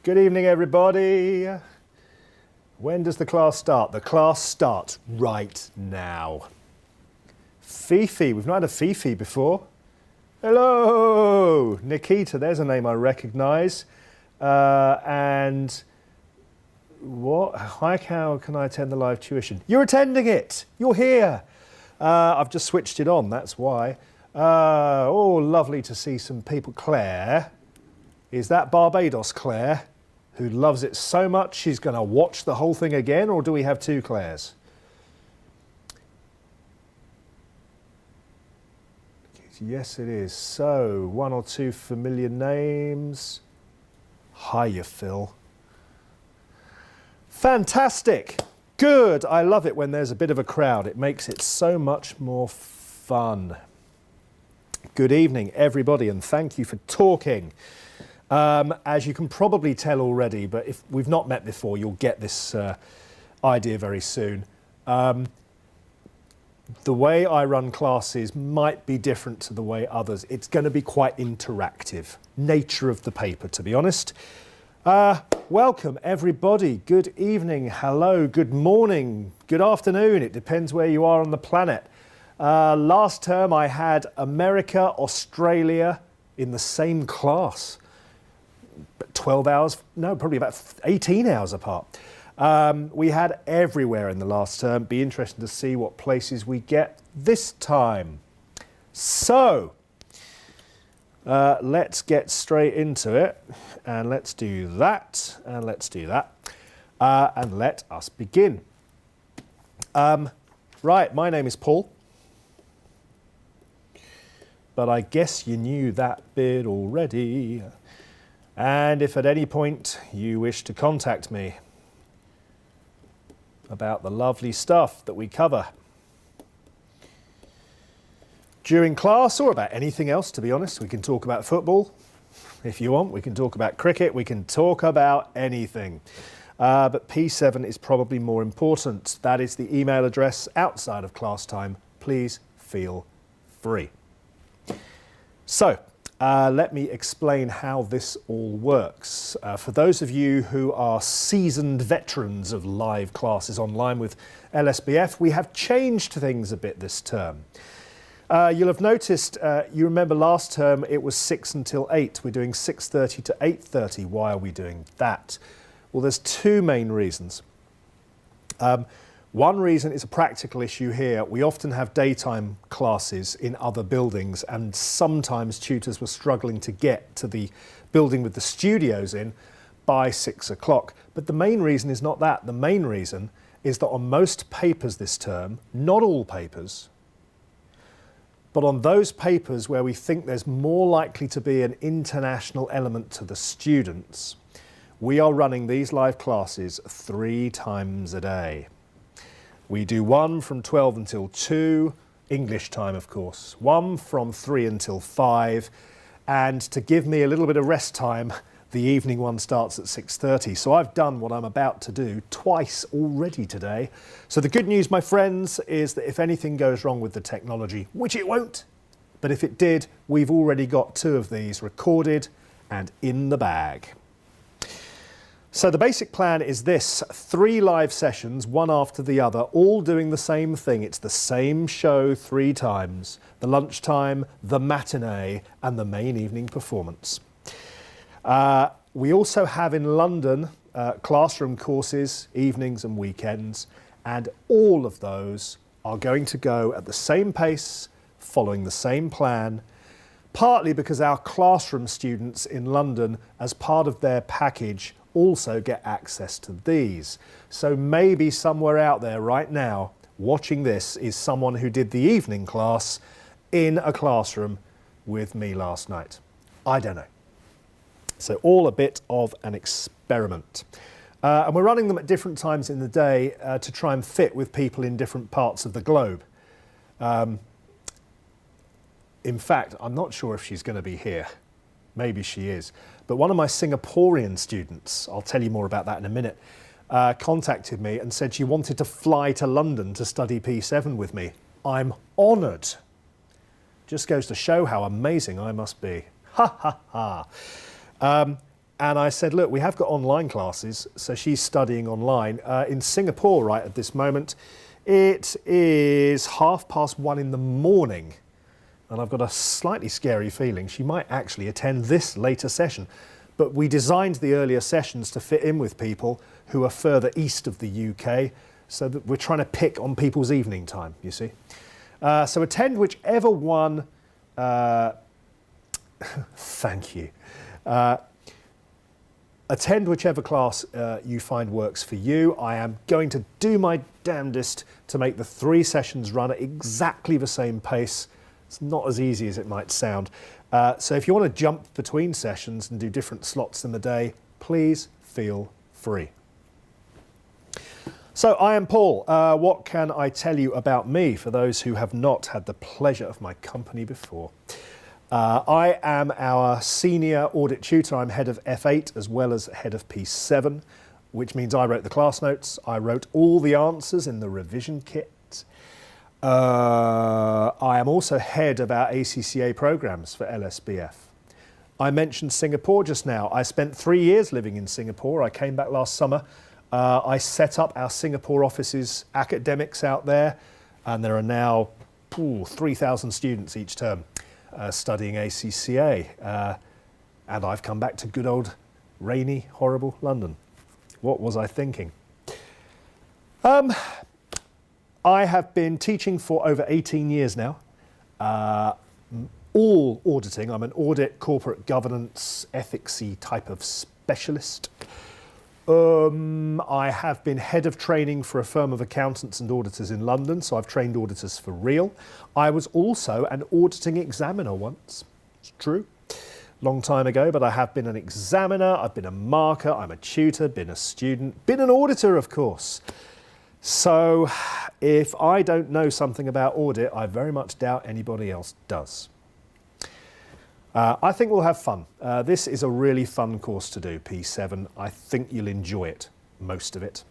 Good evening, everybody. When does the class start? The class starts right now. Fifi, we've not had a Fifi before. Hello, Nikita, there's a name I recognise. And what? Hi, how can I attend the live tuition? You're attending it, you're here. I've just switched it on, that's why. Oh, lovely to see some people. Claire, is that Barbados Claire, who loves it so much she's going to watch the whole thing again, or do we have two Claires? Yes, it is. So, one or two familiar names. Hiya, Phil. Fantastic. Good. I love it when there's a bit of a crowd. It makes it so much more fun. Good evening, everybody, and thank you for talking. As you can probably tell already, but if we've not met before, you'll get this idea very soon. The way I run classes might be different to the way others. It's going to be quite interactive. Nature of the paper, to be honest. Welcome, everybody. Good evening, hello, good morning, good afternoon. It depends where you are on the planet. Last term, I had America, Australia in the same class. 12 hours, no, probably about 18 hours apart. We had everywhere in the last term. Be interesting to see what places we get this time. So, let's get straight into it. And let's do that, and let's do that. And let us begin. Right, my name is Paul. But I guess you knew that bit already. And if at any point you wish to contact me about the lovely stuff that we cover during class, or about anything else, to be honest, we can talk about football if you want, we can talk about cricket, we can talk about anything. But P7 is probably more important. That is the email address outside of class time. Please feel free. So, let me explain how this all works. For those of you who are seasoned veterans of live classes online with LSBF, we have changed things a bit this term. You'll have noticed, you remember last term it was 6 until 8. We're doing 6:30 to 8:30. Why are we doing that? Well, there's two main reasons. One reason is a practical issue here. We often have daytime classes in other buildings, and sometimes tutors were struggling to get to the building with the studios in by 6 o'clock. But the main reason is not that. The main reason is that on most papers this term, not all papers, but on those papers where we think there's more likely to be an international element to the students, we are running these live classes 3 times a day. We do one from 12 until 2, English time of course, one from 3 until 5, and to give me a little bit of rest time, the evening one starts at 6:30. So I've done what I'm about to do twice already today. So the good news, my friends, is that if anything goes wrong with the technology, which it won't, but if it did, we've already got 2 of these recorded and in the bag. So the basic plan is this: 3 live sessions, one after the other, all doing the same thing. It's the same show 3 times: the lunchtime, the matinee, and the main evening performance. We also have in London classroom courses, evenings and weekends, and all of those are going to go at the same pace, following the same plan, partly because our classroom students in London, as part of their package, also get access to these. So maybe somewhere out there right now watching this is someone who did the evening class in a classroom with me last night. I don't know. So all a bit of an experiment. And we're running them at different times in the day to try and fit with people in different parts of the globe. In fact, I'm not sure if she's going to be here. Maybe she is. But one of my Singaporean students, I'll tell you more about that in a minute, contacted me and said she wanted to fly to London to study P7 with me. I'm honoured. Just goes to show how amazing I must be. Ha ha ha. And I said, look, we have got online classes, so she's studying online. In Singapore right at this moment, it is 1:30 in the morning, and I've got a slightly scary feeling she might actually attend this later session. But we designed the earlier sessions to fit in with people who are further east of the UK, so that we're trying to pick on people's evening time, you see. So attend whichever one, thank you. Attend whichever class you find works for you. I am going to do my damnedest to make the 3 sessions run at exactly the same pace. It's not as easy as it might sound. So if you want to jump between sessions and do different slots in the day, please feel free. So I am Paul. What can I tell you about me for those who have not had the pleasure of my company before? I am our senior audit tutor. I'm head of F8 as well as head of P7, which means I wrote the class notes. I wrote all the answers in the revision kit. I am also head of our ACCA programs for LSBF. I mentioned Singapore just now. I spent 3 years living in Singapore. I came back last summer. I set up our Singapore office's academics out there, and there are now 3,000 students each term studying ACCA. And I've come back to good old rainy, horrible London. What was I thinking? I have been teaching for over 18 years now, all auditing. I'm an audit, corporate governance, ethicsy type of specialist. I have been head of training for a firm of accountants and auditors in London, so I've trained auditors for real. I was also an auditing examiner once. It's true. Long time ago, but I have been an examiner, I've been a marker, I'm a tutor, been a student, been an auditor, of course. So if I don't know something about audit, I very much doubt anybody else does. I think we'll have fun. This is a really fun course to do, P7. I think you'll enjoy it, most of it.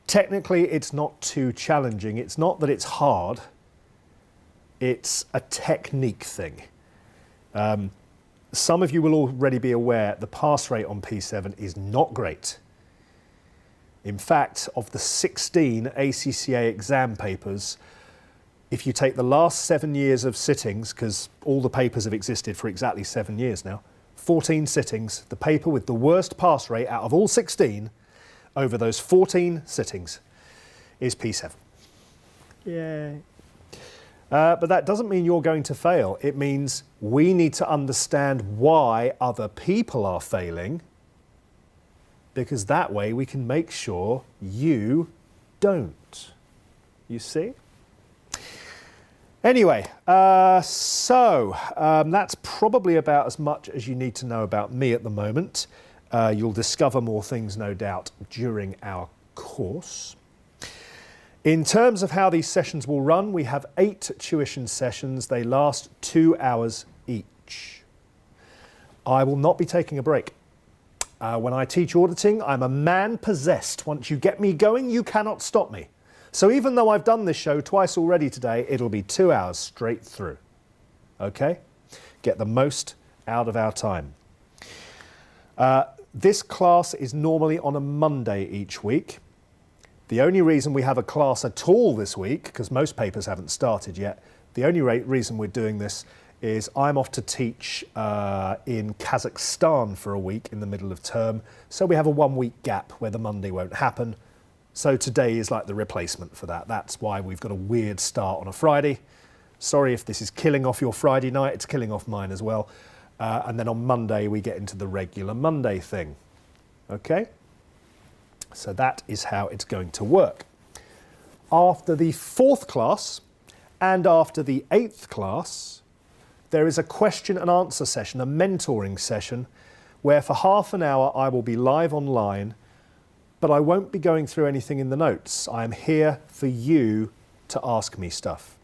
Technically, it's not too challenging. It's not that it's hard. It's a technique thing. Some of you will already be aware the pass rate on P7 is not great. In fact, of the 16 ACCA exam papers, if you take the last 7 years of sittings, because all the papers have existed for exactly 7 years now, 14 sittings, the paper with the worst pass rate out of all 16 over those 14 sittings is P7. Yay. But that doesn't mean you're going to fail. It means we need to understand why other people are failing, because that way we can make sure you don't. You see? Anyway, that's probably about as much as you need to know about me at the moment. You'll discover more things, no doubt, during our course. In terms of how these sessions will run, we have 8 tuition sessions. They last 2 hours each. I will not be taking a break. When I teach auditing, I'm a man possessed. Once you get me going, you cannot stop me. So even though I've done this show twice already today, it'll be 2 hours straight through. Okay? Get the most out of our time. This class is normally on a Monday each week. The only reason we have a class at all this week, because most papers haven't started yet, the only reason we're doing this is I'm off to teach in Kazakhstan for a week in the middle of term. So we have a 1 week gap where the Monday won't happen. So today is like the replacement for that. That's why we've got a weird start on a Friday. Sorry if this is killing off your Friday night, it's killing off mine as well. And then on Monday we get into the regular Monday thing. Okay? So that is how it's going to work. After the 4th class and after the 8th class, there is a question and answer session, a mentoring session, where for half an hour I will be live online, but I won't be going through anything in the notes. I am here for you to ask me stuff.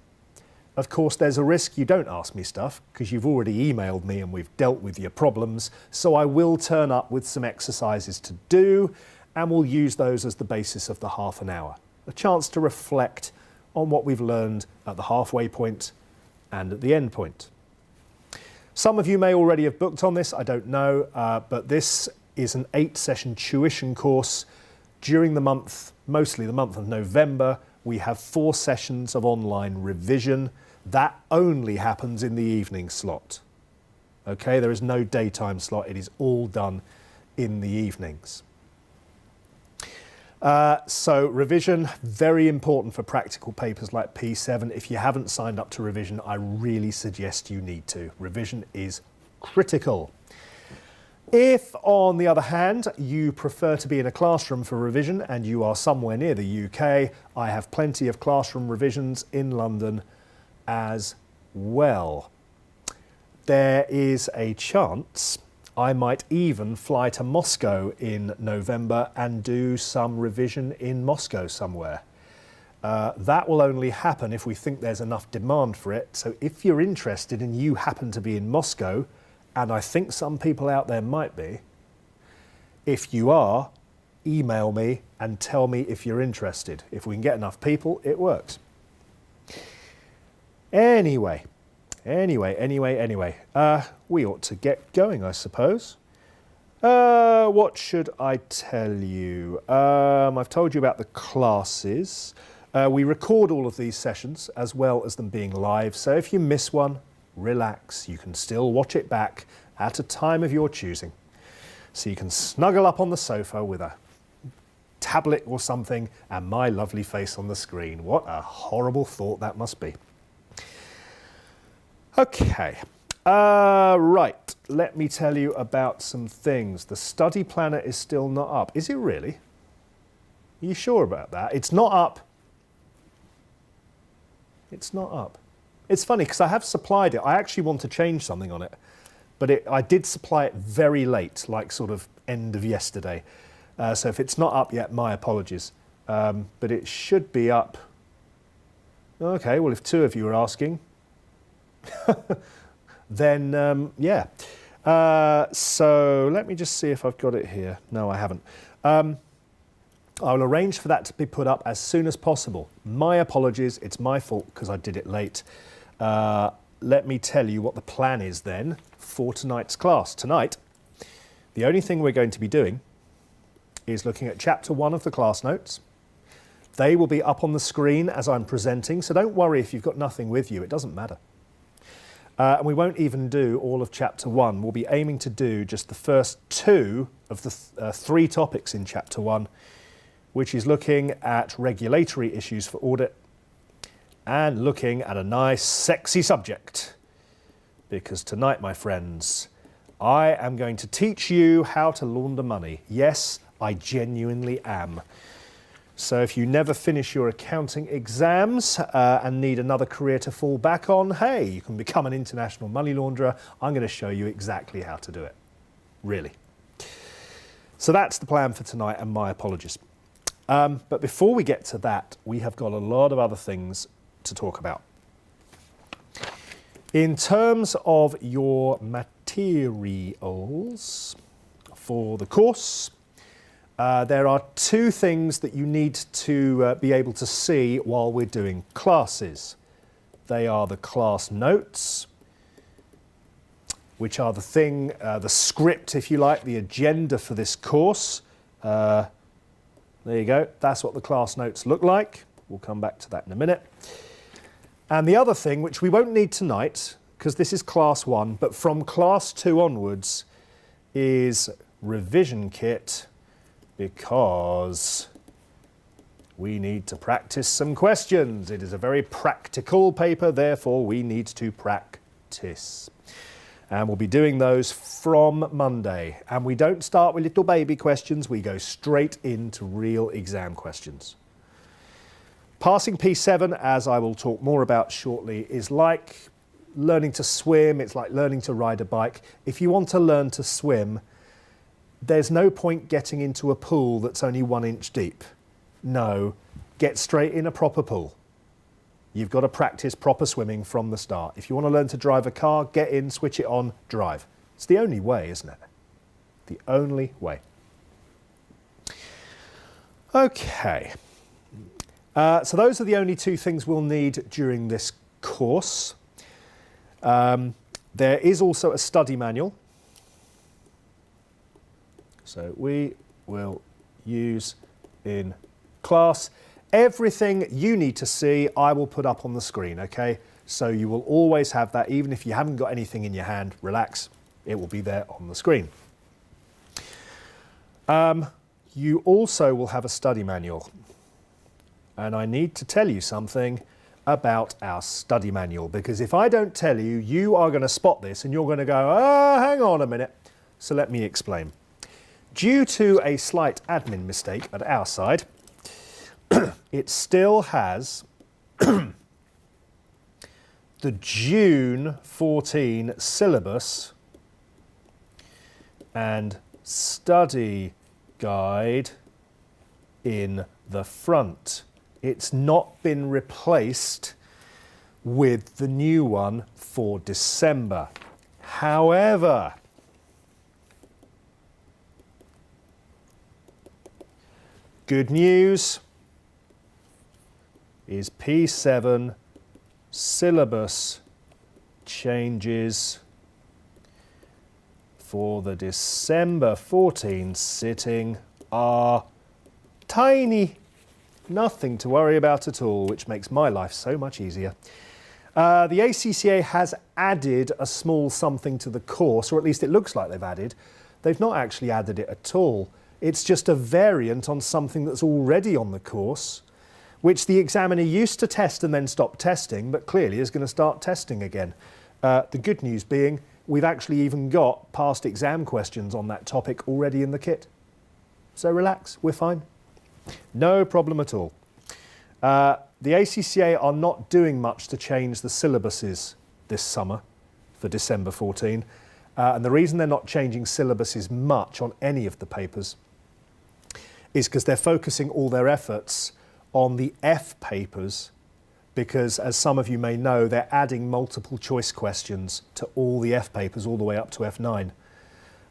Of course, there's a risk you don't ask me stuff because you've already emailed me and we've dealt with your problems. So I will turn up with some exercises to do and we'll use those as the basis of the half an hour. A chance to reflect on what we've learned at the halfway point and at the end point. Some of you may already have booked on this, I don't know, but this is an 8-session tuition course. During the month, mostly the month of November, we have 4 sessions of online revision. That only happens in the evening slot. Okay, there is no daytime slot, it is all done in the evenings. So revision, very important for practical papers like P7. If you haven't signed up to revision, I really suggest you need to. Revision is critical. If, on the other hand, you prefer to be in a classroom for revision and you are somewhere near the UK, I have plenty of classroom revisions in London as well. There is a chance I might even fly to Moscow in November and do some revision in Moscow somewhere. That will only happen if we think there's enough demand for it. So if you're interested and you happen to be in Moscow, and I think some people out there might be, if you are, email me and tell me if you're interested. If we can get enough people, it works. Anyway, we ought to get going, I suppose. What should I tell you? I've told you about the classes. We record all of these sessions as well as them being live, so if you miss one, relax. You can still watch it back at a time of your choosing. So you can snuggle up on the sofa with a tablet or something and my lovely face on the screen. What a horrible thought that must be. Okay, right, let me tell you about some things. The study planner is still not up. Is it really? Are you sure about that? It's not up. It's not up. It's funny because I have supplied it. I actually want to change something on it, but I did supply it very late, like sort of end of yesterday. So if it's not up yet, my apologies. But it should be up. Okay, well, if 2 of you are asking, then yeah. So let me just see if I've got it here. No, I haven't. I'll arrange for that to be put up as soon as possible. My apologies, it's my fault because I did it late. Let me tell you what the plan is then for tonight's class. Tonight, the only thing we're going to be doing is looking at chapter 1 of the class notes. They will be up on the screen as I'm presenting, so don't worry if you've got nothing with you, it doesn't matter. And we won't even do all of chapter 1. We'll be aiming to do just the first 2 of the 3 topics in chapter 1, which is looking at regulatory issues for audit and looking at a nice sexy subject. Because tonight, my friends, I am going to teach you how to launder money. Yes, I genuinely am. So if you never finish your accounting exams and need another career to fall back on, hey, you can become an international money launderer. I'm going to show you exactly how to do it. Really. So that's the plan for tonight, and my apologies. But before we get to that, we have got a lot of other things to talk about. In terms of your materials for the course, there are 2 things that you need to be able to see while we're doing classes. They are the class notes, which are the script, if you like, the agenda for this course. There you go, that's what the class notes look like. We'll come back to that in a minute. And the other thing, which we won't need tonight, because this is class 1, but from class 2 onwards, is revision kit, because we need to practice some questions. It is a very practical paper, therefore we need to practice. And we'll be doing those from Monday. And we don't start with little baby questions, we go straight into real exam questions. Passing P7, as I will talk more about shortly, is like learning to swim, it's like learning to ride a bike. If you want to learn to swim, there's no point getting into a pool that's only 1 inch deep. No, get straight in a proper pool. You've got to practice proper swimming from the start. If you want to learn to drive a car, get in, switch it on, drive. It's the only way, isn't it? The only way. Okay. So those are the only 2 things we'll need during this course. There is also a study manual. So we will use in class. Everything you need to see, I will put up on the screen, okay? So you will always have that, even if you haven't got anything in your hand, relax, it will be there on the screen. You also will have a study manual. And I need to tell you something about our study manual, because if I don't tell you, you are going to spot this and you're going to go, oh, hang on a minute. So let me explain. Due to a slight admin mistake at our side, it still has the June 14 syllabus and study guide in the front. It's not been replaced with the new one for December. However, good news is P7 syllabus changes for the December 14 sitting are tiny. Nothing to worry about at all, which makes my life so much easier. The ACCA has added a small something to the course, or at least it looks like they've added. They've not actually added it at all. It's just a variant on something that's already on the course, which the examiner used to test and then stopped testing, but clearly is going to start testing again. The good news being, we've actually even got past exam questions on that topic already in the kit. So relax, we're fine. No problem at all. The ACCA are not doing much to change the syllabuses this summer for December 14. And the reason they're not changing syllabuses much on any of the papers is because they're focusing all their efforts on the F papers, because as some of you may know, they're adding multiple choice questions to all the F papers all the way up to F9.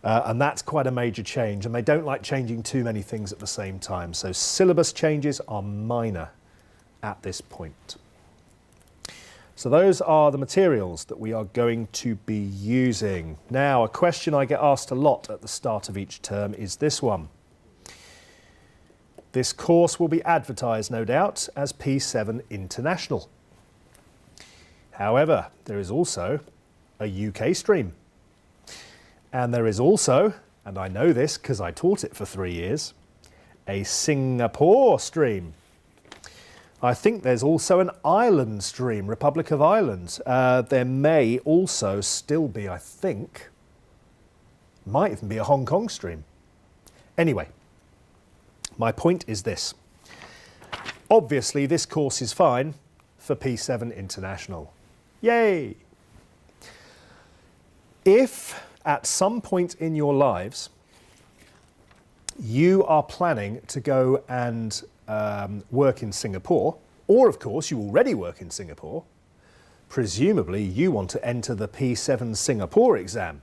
And that's quite a major change, and they don't like changing too many things at the same time. So syllabus changes are minor at this point. So those are the materials that we are going to be using. Now, a question I get asked a lot at the start of each term is this one. This course will be advertised, no doubt, as P7 International. However, there is also a UK stream. And there is also, and I know this because I taught it for 3 years, a Singapore stream. I think there's also an Ireland stream, Republic of Ireland. There may also still be, I think, might even be a Hong Kong stream. Anyway, my point is this. Obviously, this course is fine for P7 International. Yay! If at some point in your lives you are planning to go and work in Singapore, or of course you already work in Singapore, presumably you want to enter the P7 Singapore exam.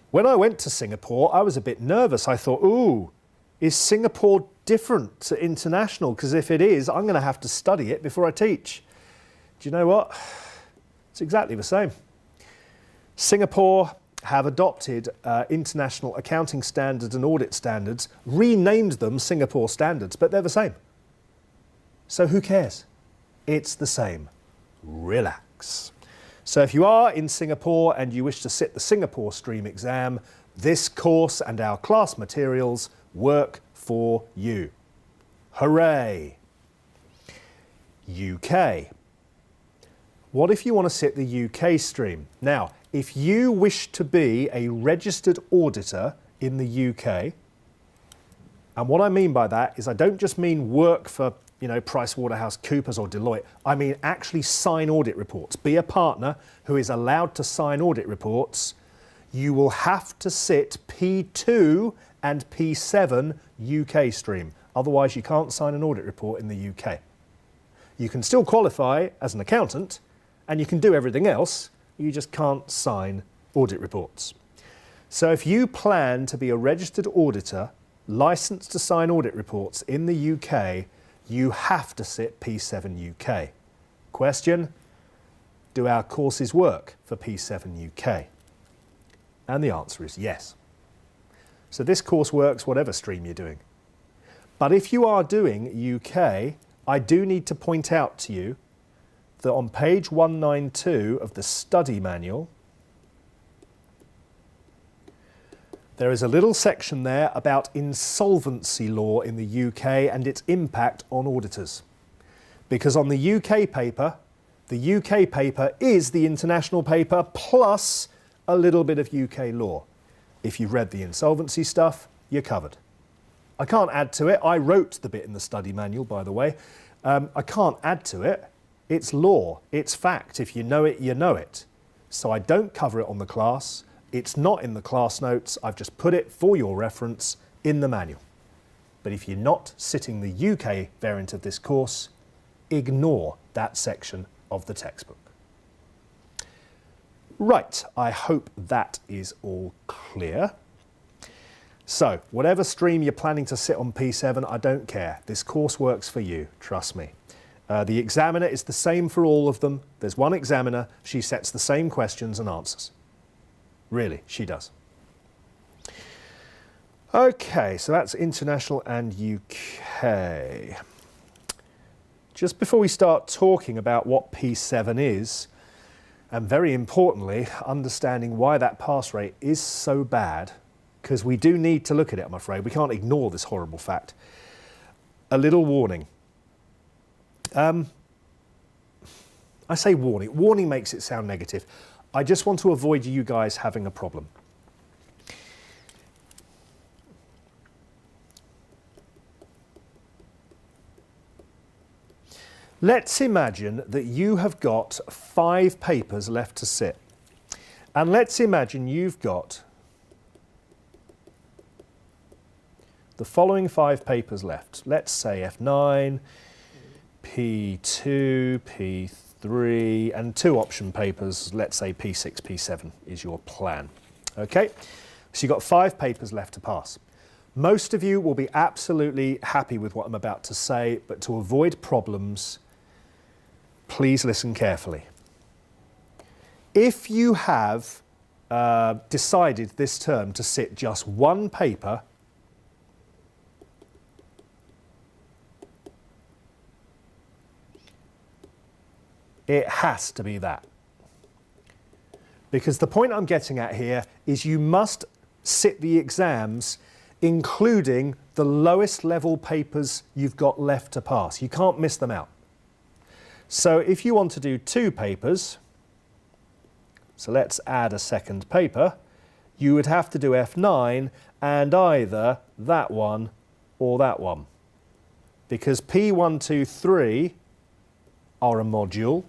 When I went to Singapore, I was a bit nervous. I thought, ooh, is Singapore different to international? Because if it is, I'm going to have to study it before I teach. Do you know what? It's exactly the same. Singapore have adopted international accounting standards and audit standards, renamed them Singapore standards, but they're the same. So who cares? It's the same. Relax. So if you are in Singapore and you wish to sit the Singapore Stream exam, this course and our class materials work for you. Hooray! UK. What if you want to sit the UK stream? Now, if you wish to be a registered auditor in the UK, and what I mean by that is I don't just mean work for, PricewaterhouseCoopers or Deloitte. I mean actually sign audit reports. Be a partner who is allowed to sign audit reports. You will have to sit P2 and P7 UK stream. Otherwise, you can't sign an audit report in the UK. You can still qualify as an accountant, and you can do everything else. You just can't sign audit reports. So if you plan to be a registered auditor, licensed to sign audit reports in the UK, you have to sit P7 UK. Question? Do our courses work for P7 UK? And the answer is yes. So this course works whatever stream you're doing. But if you are doing UK, I do need to point out to you that on page 192 of the study manual, there is a little section there about insolvency law in the UK and its impact on auditors. Because on the UK paper is the international paper plus a little bit of UK law. If you've read the insolvency stuff, you're covered. I can't add to it. I wrote the bit in the study manual, by the way. I can't add to it. It's law. It's fact. If you know it, you know it. So I don't cover it on the class. It's not in the class notes. I've just put it for your reference in the manual. But if you're not sitting the UK variant of this course, ignore that section of the textbook. Right, I hope that is all clear. So, whatever stream you're planning to sit on P7, I don't care. This course works for you, trust me. The examiner is the same for all of them. There's one examiner, she sets the same questions and answers. Really, she does. Okay, so that's international and UK. Just before we start talking about what P7 is, and very importantly, understanding why that pass rate is so bad, because we do need to look at it, I'm afraid. We can't ignore this horrible fact. A little warning. I say warning. Warning makes it sound negative. I just want to avoid you guys having a problem. Let's imagine that you have got 5 papers left to sit. And let's imagine you've got the following 5 papers left. Let's say F9, P2, P3, and 2 option papers. Let's say P6, P7 is your plan. Okay, so you've got 5 papers left to pass. Most of you will be absolutely happy with what I'm about to say, but to avoid problems, please listen carefully. If you have decided this term to sit just 1 paper, it has to be that. Because the point I'm getting at here is you must sit the exams including the lowest level papers you've got left to pass. You can't miss them out. So if you want to do 2 papers, so let's add a second paper, you would have to do F9 and either that one or that one. Because P1, 2, 3 are a module,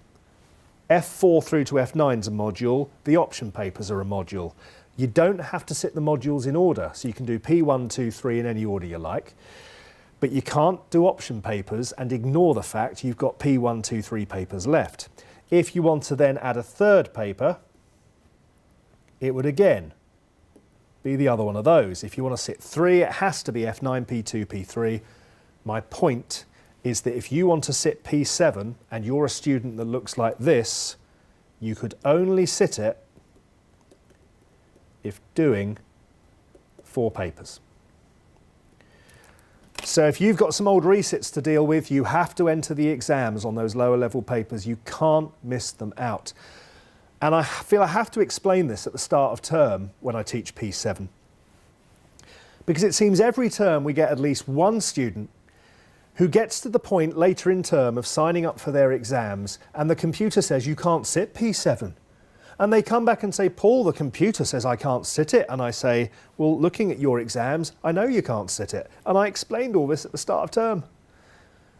F4 through to F9 is a module, the option papers are a module. You don't have to sit the modules in order, so you can do P1, 2, 3 in any order you like. But you can't do option papers and ignore the fact you've got P1, 2, 3 papers left. If you want to then add a third paper, it would again be the other one of those. If you want to sit 3, it has to be F9, P2, P3. My point is that if you want to sit P7 and you're a student that looks like this, you could only sit it if doing 4 papers. So if you've got some old resits to deal with, you have to enter the exams on those lower level papers. You can't miss them out. And I feel I have to explain this at the start of term when I teach P7. Because it seems every term we get at least one student who gets to the point later in term of signing up for their exams and the computer says you can't sit P7. And they come back and say, Paul, the computer says I can't sit it. And I say, well, looking at your exams, I know you can't sit it. And I explained all this at the start of term.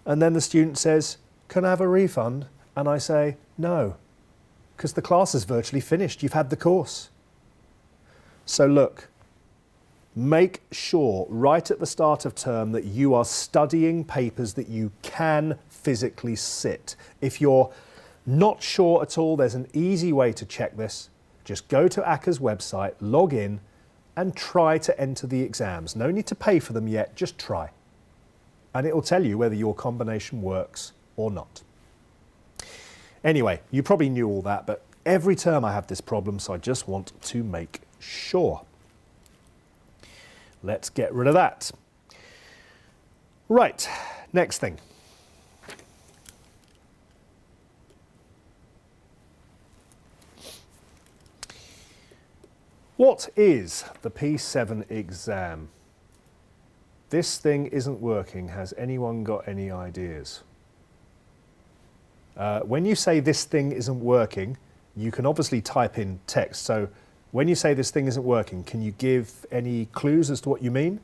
And then the student says, can I have a refund? And I say, no, because the class is virtually finished. You've had the course. So look, make sure right at the start of term that you are studying papers that you can physically sit. If you're not sure at all, there's an easy way to check this. Just go to ACCA's website, log in, and try to enter the exams. No need to pay for them yet, just try. And it will tell you whether your combination works or not. Anyway, you probably knew all that, but every term I have this problem, so I just want to make sure. Let's get rid of that. Right, next thing. What is the P7 exam? This thing isn't working. Has anyone got any ideas? When you say this thing isn't working, you can obviously type in text. So when you say this thing isn't working, can you give any clues as to what you mean?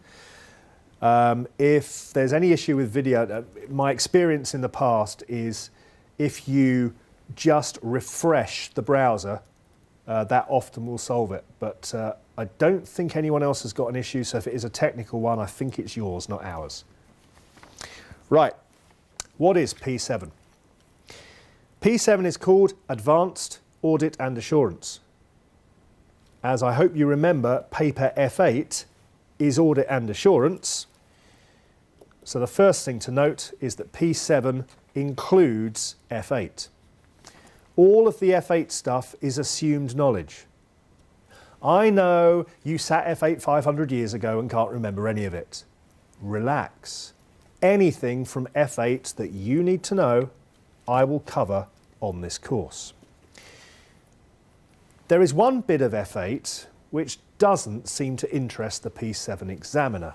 If there's any issue with video, my experience in the past is if you just refresh the browser, that often will solve it. But I don't think anyone else has got an issue, so if it is a technical one, I think it's yours, not ours. Right, what is P7? P7 is called Advanced Audit and Assurance. As I hope you remember, paper F8 is Audit and Assurance. So the first thing to note is that P7 includes F8. All of the F8 stuff is assumed knowledge. I know you sat F8 500 years ago and can't remember any of it. Relax. Anything from F8 that you need to know, I will cover on this course. There is one bit of F8 which doesn't seem to interest the P7 examiner.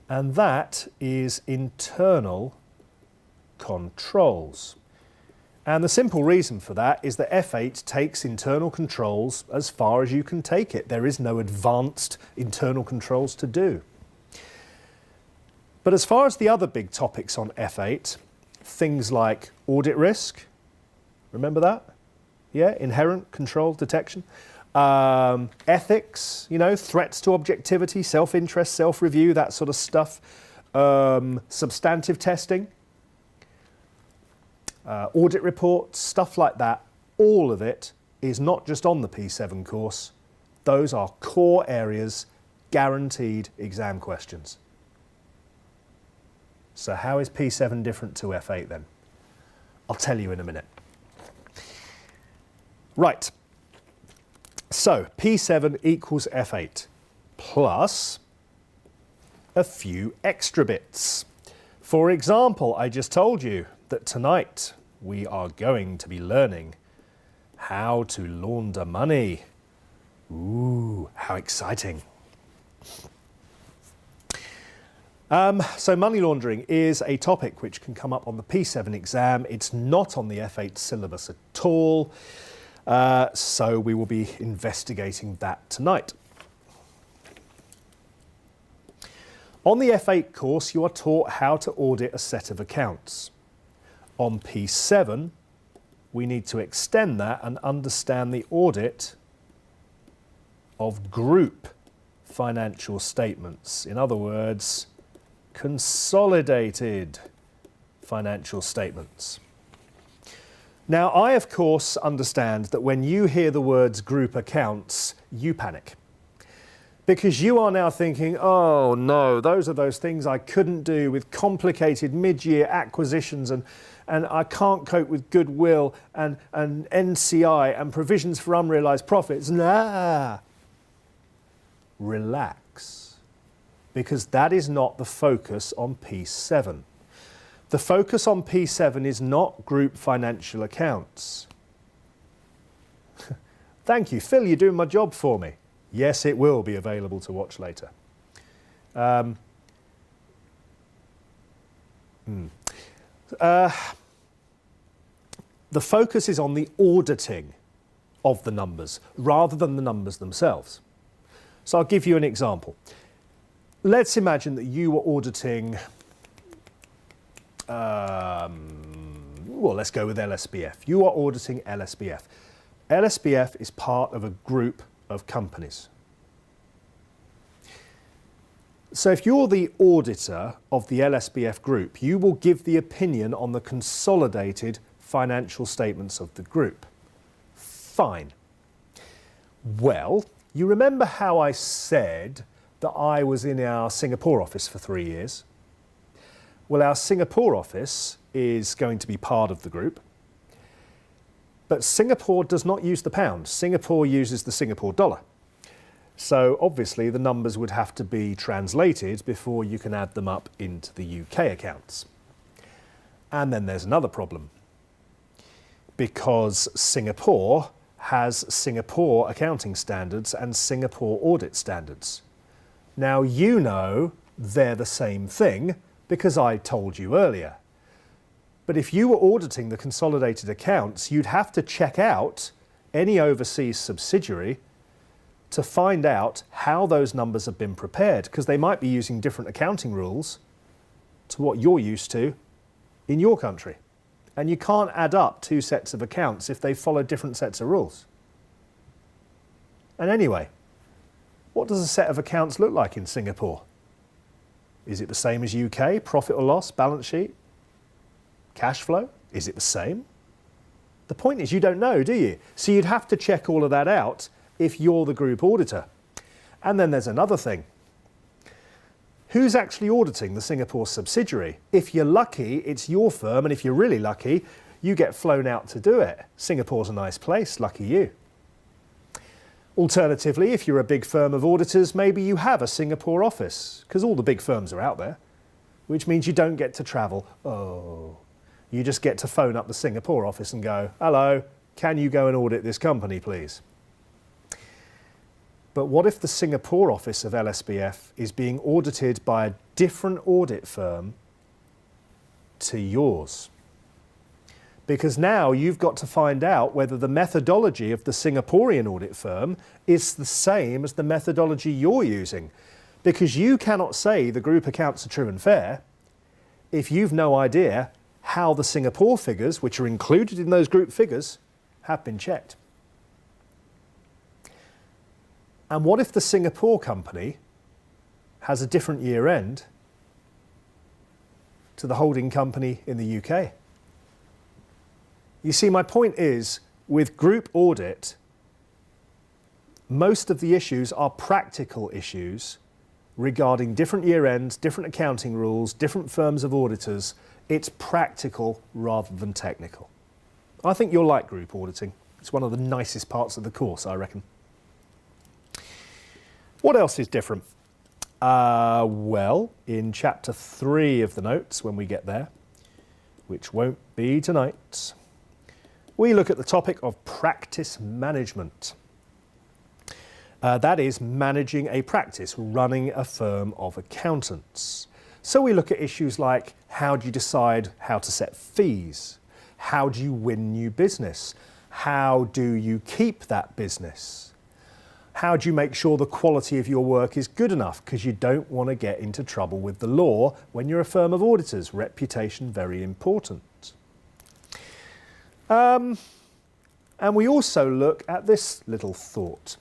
And that is internal controls. And the simple reason for that is that F8 takes internal controls as far as you can take it. There is no advanced internal controls to do. But as far as the other big topics on F8, things like audit risk, remember that? Yeah, inherent control detection. Ethics, you know, threats to objectivity, self-interest, self-review, that sort of stuff. Substantive testing, audit reports, stuff like that. All of it is not just on the P7 course. Those are core areas, guaranteed exam questions. So how is P7 different to F8 then? I'll tell you in a minute. Right, so P7 equals F8 plus a few extra bits. For example, I just told you that tonight we are going to be learning how to launder money. Ooh, how exciting. So money laundering is a topic which can come up on the P7 exam. It's not on the F8 syllabus at all. So we will be investigating that tonight. On the F8 course, you are taught how to audit a set of accounts. On P7, we need to extend that and understand the audit of group financial statements. In other words, consolidated financial statements. Now, I, of course, understand that when you hear the words group accounts, you panic. Because you are now thinking, oh no, those are those things I couldn't do with complicated mid-year acquisitions and I can't cope with goodwill and NCI and provisions for unrealised profits. Nah. Relax. Because that is not the focus on P7. The focus on P7 is not group financial accounts. Thank you, Phil, you're doing my job for me. Yes, it will be available to watch later. The focus is on the auditing of the numbers rather than the numbers themselves. So I'll give you an example. Let's imagine that you were auditing, well, let's go with LSBF. You are auditing LSBF. LSBF is part of a group of companies. So if you're the auditor of the LSBF group, you will give the opinion on the consolidated financial statements of the group. Fine. Well, you remember how I said that I was in our Singapore office for 3 years? Well, our Singapore office is going to be part of the group. But Singapore does not use the pound. Singapore uses the Singapore dollar. So obviously the numbers would have to be translated before you can add them up into the UK accounts. And then there's another problem, because Singapore has Singapore accounting standards and Singapore audit standards. Now you know they're the same thing because I told you earlier. But if you were auditing the consolidated accounts, you'd have to check out any overseas subsidiary to find out how those numbers have been prepared, because they might be using different accounting rules to what you're used to in your country. And you can't add up two sets of accounts if they follow different sets of rules. And anyway, what does a set of accounts look like in Singapore? Is it the same as UK? Profit or loss, balance sheet, cash flow? Is it the same? The point is you don't know, do you? So you'd have to check all of that out if you're the group auditor. And then there's another thing. Who's actually auditing the Singapore subsidiary? If you're lucky, it's your firm, and if you're really lucky, you get flown out to do it. Singapore's a nice place, lucky you. Alternatively, if you're a big firm of auditors, maybe you have a Singapore office, because all the big firms are out there, which means you don't get to travel. Oh, you just get to phone up the Singapore office and go, hello, can you go and audit this company, please? But what if the Singapore office of LSBF is being audited by a different audit firm to yours? Because now you've got to find out whether the methodology of the Singaporean audit firm is the same as the methodology you're using. Because you cannot say the group accounts are true and fair if you've no idea how the Singapore figures, which are included in those group figures, have been checked. And what if the Singapore company has a different year end to the holding company in the UK? You see, my point is, with group audit, most of the issues are practical issues regarding different year ends, different accounting rules, different firms of auditors. It's practical rather than technical. I think you'll like group auditing. It's one of the nicest parts of the course, I reckon. What else is different? Well, in chapter 3 of the notes, when we get there, which won't be tonight, we look at the topic of practice management. That is managing a practice, running a firm of accountants. So we look at issues like, how do you decide how to set fees? How do you win new business? How do you keep that business? How do you make sure the quality of your work is good enough? Because you don't want to get into trouble with the law when you're a firm of auditors. Reputation, very important. And we also look at this little thought.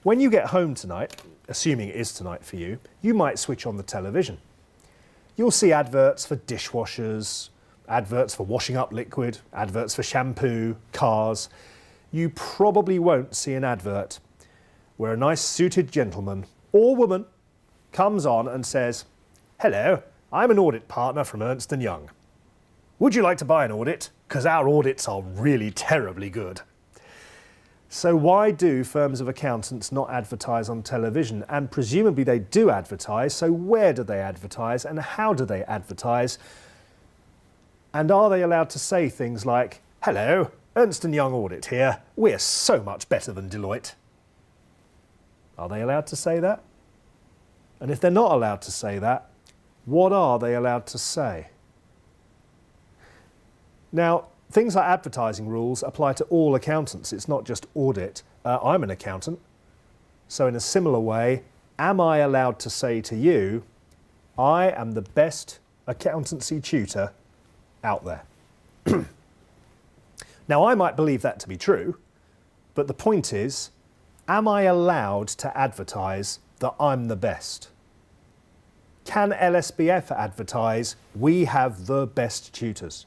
When you get home tonight, assuming it is tonight for you, you might switch on the television. You'll see adverts for dishwashers, adverts for washing up liquid, adverts for shampoo, cars. You probably won't see an advert where a nice suited gentleman or woman comes on and says, hello, I'm an audit partner from Ernst & Young. Would you like to buy an audit? Because our audits are really terribly good. So why do firms of accountants not advertise on television? And presumably they do advertise, so where do they advertise and how do they advertise? And are they allowed to say things like, hello, Ernst & Young Audit here, we're so much better than Deloitte? Are they allowed to say that? And if they're not allowed to say that, what are they allowed to say? Now, things like advertising rules apply to all accountants. It's not just audit. I'm an accountant. So in a similar way, am I allowed to say to you, I am the best accountancy tutor out there? Now, I might believe that to be true, but the point is, am I allowed to advertise that I'm the best? Can LSBF advertise, we have the best tutors?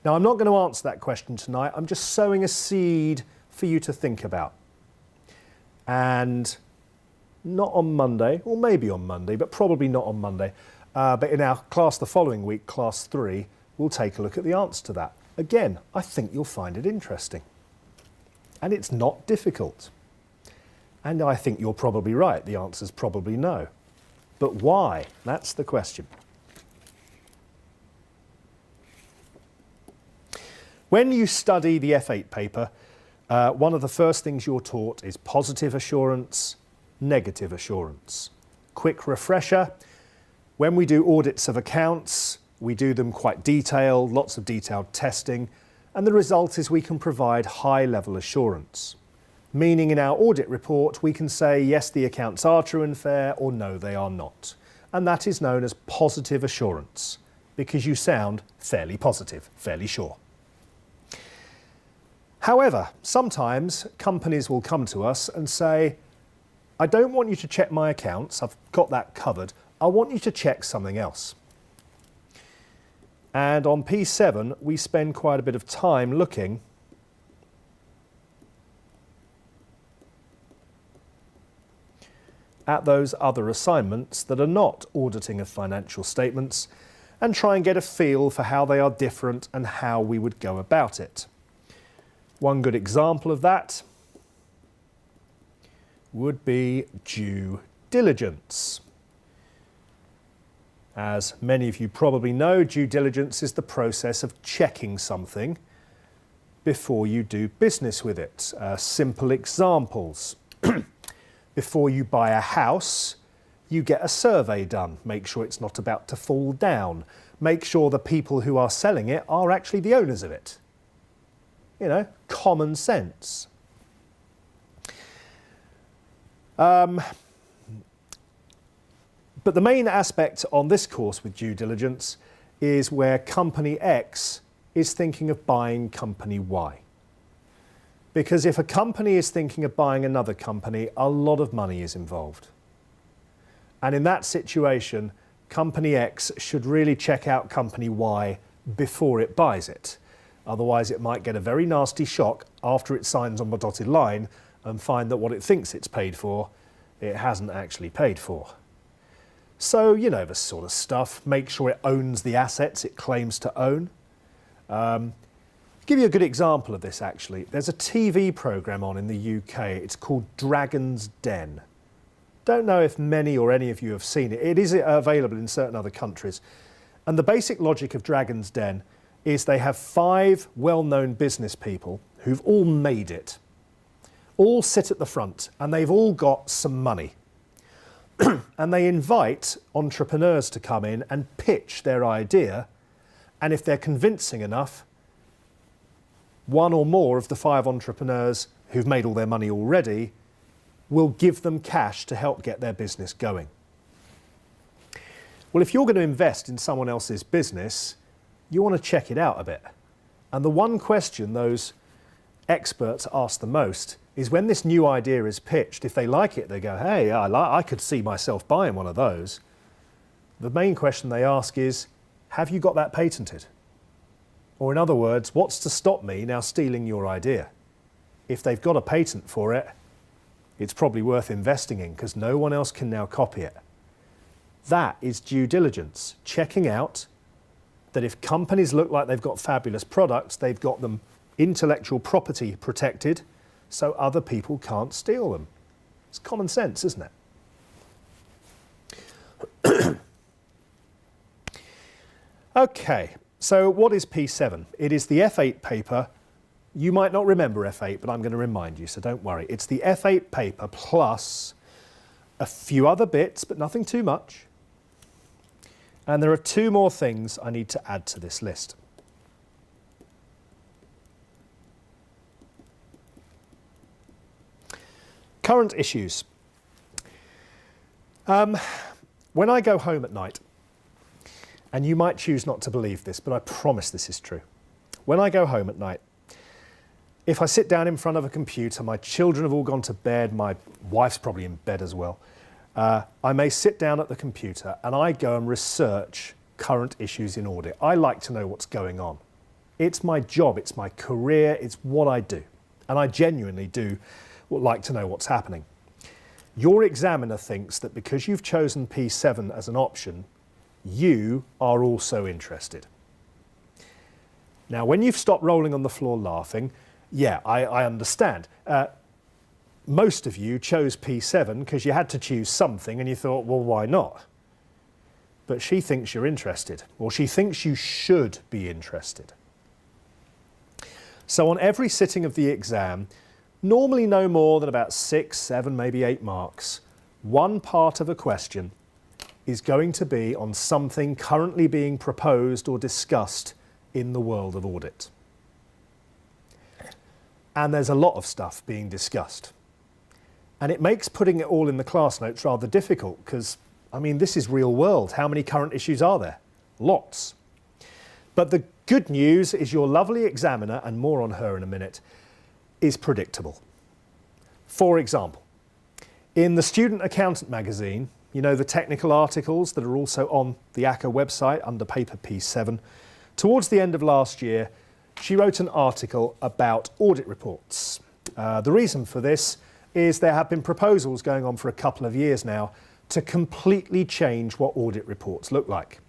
Now, I'm not going to answer that question tonight. I'm just sowing a seed for you to think about. And not on Monday, or maybe on Monday, but probably not on Monday. But in our class the following week, class 3, we'll take a look at the answer to that. Again, I think you'll find it interesting. And it's not difficult. And I think you're probably right. The answer's probably no. But why? That's the question. When you study the F8 paper, one of the first things you're taught is positive assurance, negative assurance. Quick refresher, when we do audits of accounts, we do them quite detailed, lots of detailed testing, and the result is we can provide high-level assurance. Meaning in our audit report, we can say, yes, the accounts are true and fair, or no, they are not. And that is known as positive assurance, because you sound fairly positive, fairly sure. However, sometimes companies will come to us and say, I don't want you to check my accounts, I've got that covered, I want you to check something else. And on P7, we spend quite a bit of time looking at those other assignments that are not auditing of financial statements and try and get a feel for how they are different and how we would go about it. One good example of that would be due diligence. As many of you probably know, due diligence is the process of checking something before you do business with it. Simple examples. Before you buy a house, you get a survey done. Make sure it's not about to fall down. Make sure the people who are selling it are actually the owners of it. You know, common sense. But the main aspect on this course with due diligence is where company X is thinking of buying company Y. Because if a company is thinking of buying another company, a lot of money is involved. And in that situation, company X should really check out company Y before it buys it. Otherwise, it might get a very nasty shock after it signs on the dotted line and find that what it thinks it's paid for, it hasn't actually paid for. So, you know, this sort of stuff. Make sure it owns the assets it claims to own. Give you a good example of this, actually. There's a TV programme on in the UK. It's called Dragon's Den. Don't know if many or any of you have seen it. It is available in certain other countries. And the basic logic of Dragon's Den is they have 5 well-known business people who've all made it, all sit at the front, and they've all got some money. And they invite entrepreneurs to come in and pitch their idea, and if they're convincing enough, one or more of the 5 entrepreneurs who've made all their money already will give them cash to help get their business going. Well, if you're going to invest in someone else's business, you want to check it out a bit. And the one question those experts ask the most is when this new idea is pitched, if they like it, they go, hey, I could see myself buying one of those. The main question they ask is, have you got that patented? Or in other words, what's to stop me now stealing your idea? If they've got a patent for it, it's probably worth investing in because no one else can now copy it. That is due diligence, checking out that if companies look like they've got fabulous products, they've got them intellectual property protected so other people can't steal them. It's common sense, isn't it? Okay, so what is P7? It is the F8 paper. You might not remember F8, but I'm going to remind you, so don't worry. It's the F8 paper plus a few other bits, but nothing too much. And there are 2 more things I need to add to this list. Current issues. When I go home at night, and you might choose not to believe this, but I promise this is true. When I go home at night, if I sit down in front of a computer, my children have all gone to bed, my wife's probably in bed as well, I may sit down at the computer and I go and research current issues in audit. I like to know what's going on. It's my job, it's my career, it's what I do. And I genuinely do like to know what's happening. Your examiner thinks that because you've chosen P7 as an option, you are also interested. Now, when you've stopped rolling on the floor laughing, yeah, I understand. Most of you chose P7 because you had to choose something and you thought, well, why not? But she thinks you're interested, or she thinks you should be interested. So on every sitting of the exam, normally no more than about 6, 7, maybe 8 marks, one part of a question is going to be on something currently being proposed or discussed in the world of audit. And there's a lot of stuff being discussed. And it makes putting it all in the class notes rather difficult because, I mean, this is real world. How many current issues are there? Lots. But the good news is your lovely examiner, and more on her in a minute, is predictable. For example, in the Student Accountant magazine, you know, the technical articles that are also on the ACCA website under paper P7, towards the end of last year, she wrote an article about audit reports. The reason for this is there have been proposals going on for a couple of years now to completely change what audit reports look like.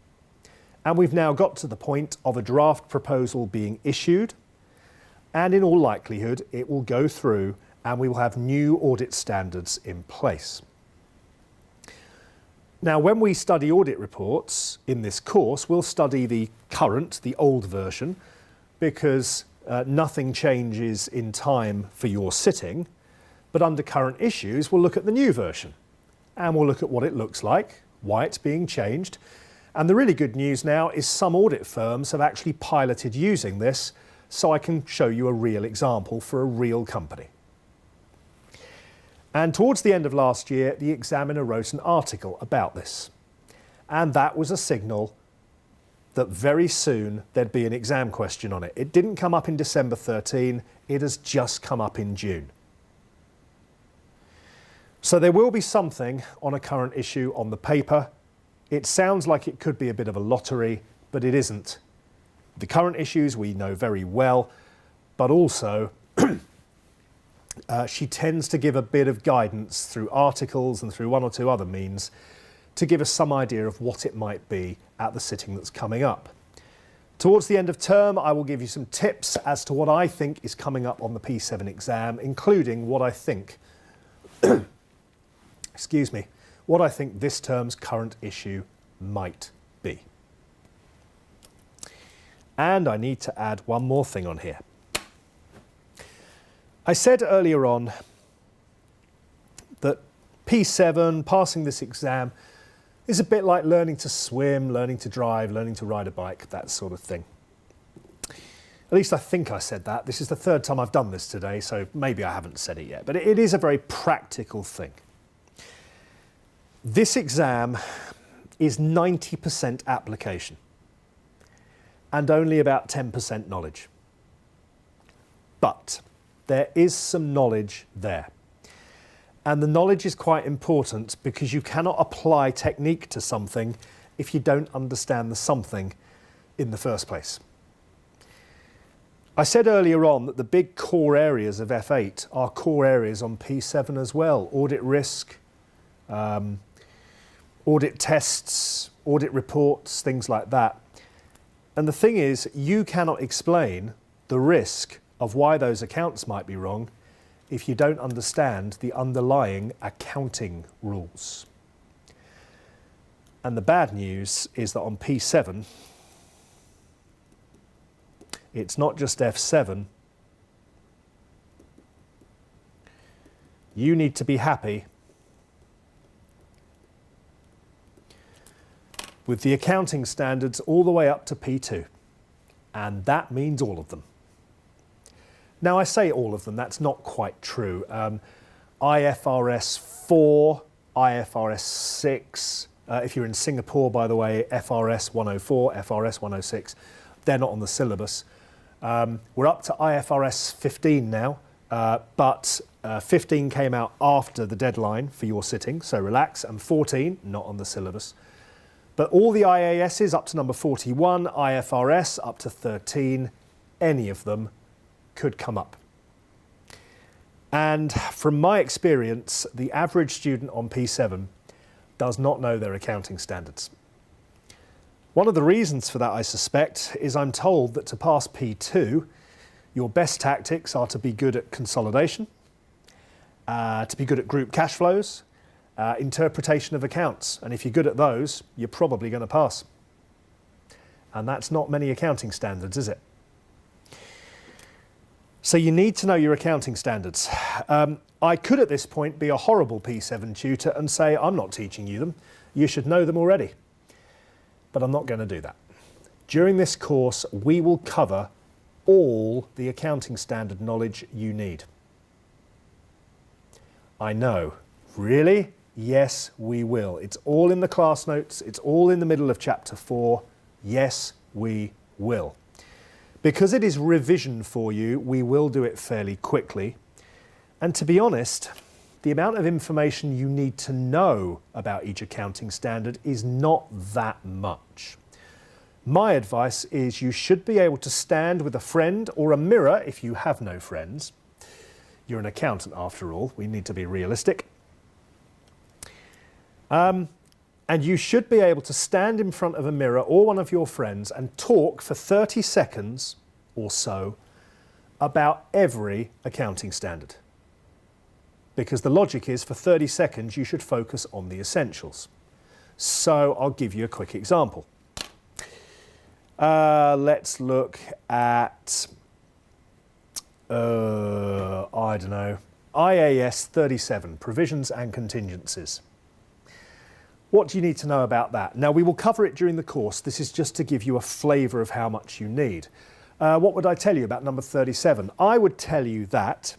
And we've now got to the point of a draft proposal being issued, and in all likelihood it will go through and we will have new audit standards in place. Now, when we study audit reports in this course, we'll study the current, the old version, because nothing changes in time for your sitting. But under current issues, we'll look at the new version and we'll look at what it looks like, why it's being changed. And the really good news now is some audit firms have actually piloted using this, so I can show you a real example for a real company. And towards the end of last year, the examiner wrote an article about this. And that was a signal that very soon there'd be an exam question on it. It didn't come up in December 13, it has just come up in June. So there will be something on a current issue on the paper. It sounds like it could be a bit of a lottery, but it isn't. The current issues we know very well, but also she tends to give a bit of guidance through articles and through one or two other means to give us some idea of what it might be at the sitting that's coming up. Towards the end of term, I will give you some tips as to what I think is coming up on the P7 exam, including what I think excuse me, what I think this term's current issue might be. And I need to add one more thing on here. I said earlier on that P7, passing this exam, is a bit like learning to swim, learning to drive, learning to ride a bike, that sort of thing. At least I think I said that. This is the third time I've done this today, so maybe I haven't said it yet. But it is a very practical thing. This exam is 90% application and only about 10% knowledge. But there is some knowledge there. And the knowledge is quite important because you cannot apply technique to something if you don't understand the something in the first place. I said earlier on that the big core areas of F8 are core areas on P7 as well. Audit risk, audit tests, audit reports, things like that. And the thing is, you cannot explain the risk of why those accounts might be wrong if you don't understand the underlying accounting rules. And the bad news is that on P7, it's not just F7. You need to be happy with the accounting standards all the way up to P2. And that means all of them. Now I say all of them, that's not quite true. IFRS 4, IFRS 6, if you're in Singapore, by the way, FRS 104, FRS 106, they're not on the syllabus. We're up to IFRS 15 now, but 15 came out after the deadline for your sitting, so relax, and 14, not on the syllabus. But all the IASs up to number 41, IFRS up to 13, any of them could come up. And from my experience, the average student on P7 does not know their accounting standards. One of the reasons for that, I suspect, is I'm told that to pass P2, your best tactics are to be good at consolidation, to be good at group cash flows, interpretation of accounts. And if you're good at those, you're probably going to pass. And that's not many accounting standards, is it? So you need to know your accounting standards. I could at this point be a horrible P7 tutor and say, I'm not teaching you them. You should know them already. But I'm not going to do that. During this course, we will cover all the accounting standard knowledge you need. I know. Really? Yes, we will. It's all in the class notes. It's all in the middle of chapter 4. Yes, we will. Because it is revision for you, we will do it fairly quickly. And to be honest, the amount of information you need to know about each accounting standard is not that much. My advice is you should be able to stand with a friend or a mirror if you have no friends. You're an accountant after all, we need to be realistic. And you should be able to stand in front of a mirror or one of your friends and talk for 30 seconds or so about every accounting standard. Because the logic is for 30 seconds you should focus on the essentials. So I'll give you a quick example. Let's look at, I don't know, IAS 37, Provisions and Contingencies. What do you need to know about that? Now, we will cover it during the course. This is just to give you a flavour of how much you need. What would I tell you about number 37? I would tell you that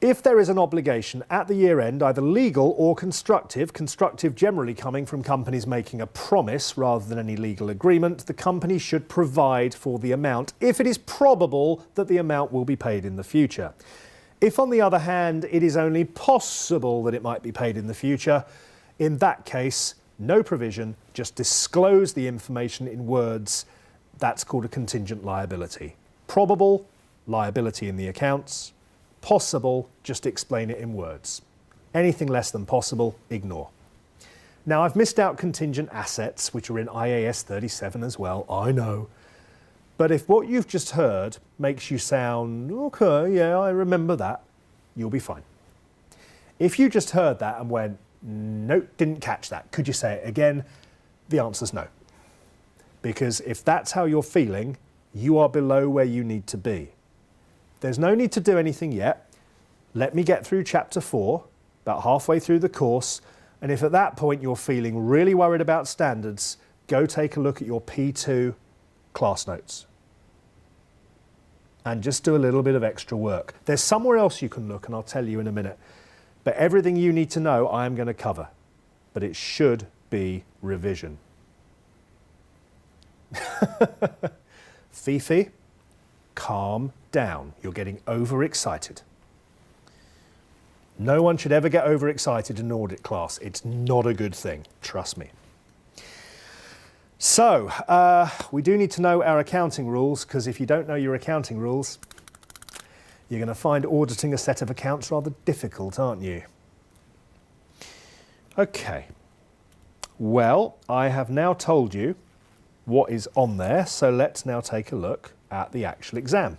if there is an obligation at the year end, either legal or constructive generally coming from companies making a promise rather than any legal agreement, the company should provide for the amount if it is probable that the amount will be paid in the future. If, on the other hand, it is only possible that it might be paid in the future, in that case, no provision, just disclose the information in words. That's called a contingent liability. Probable, liability in the accounts. Possible, just explain it in words. Anything less than possible, ignore. Now, I've missed out contingent assets, which are in IAS 37 as well, I know. But if what you've just heard makes you sound, okay, yeah, I remember that, you'll be fine. If you just heard that and went, no, didn't catch that, could you say it again? The answer's no. Because if that's how you're feeling, you are below where you need to be. There's no need to do anything yet. Let me get through chapter 4, about halfway through the course, and if at that point you're feeling really worried about standards, go take a look at your P2 class notes. And just do a little bit of extra work. There's somewhere else you can look, and I'll tell you in a minute. But everything you need to know, I am going to cover. But it should be revision. Fifi, calm down. You're getting overexcited. No one should ever get overexcited in an audit class. It's not a good thing, trust me. So, we do need to know our accounting rules, because if you don't know your accounting rules, you're going to find auditing a set of accounts rather difficult, aren't you? Okay. Well, I have now told you what is on there, so let's now take a look at the actual exam.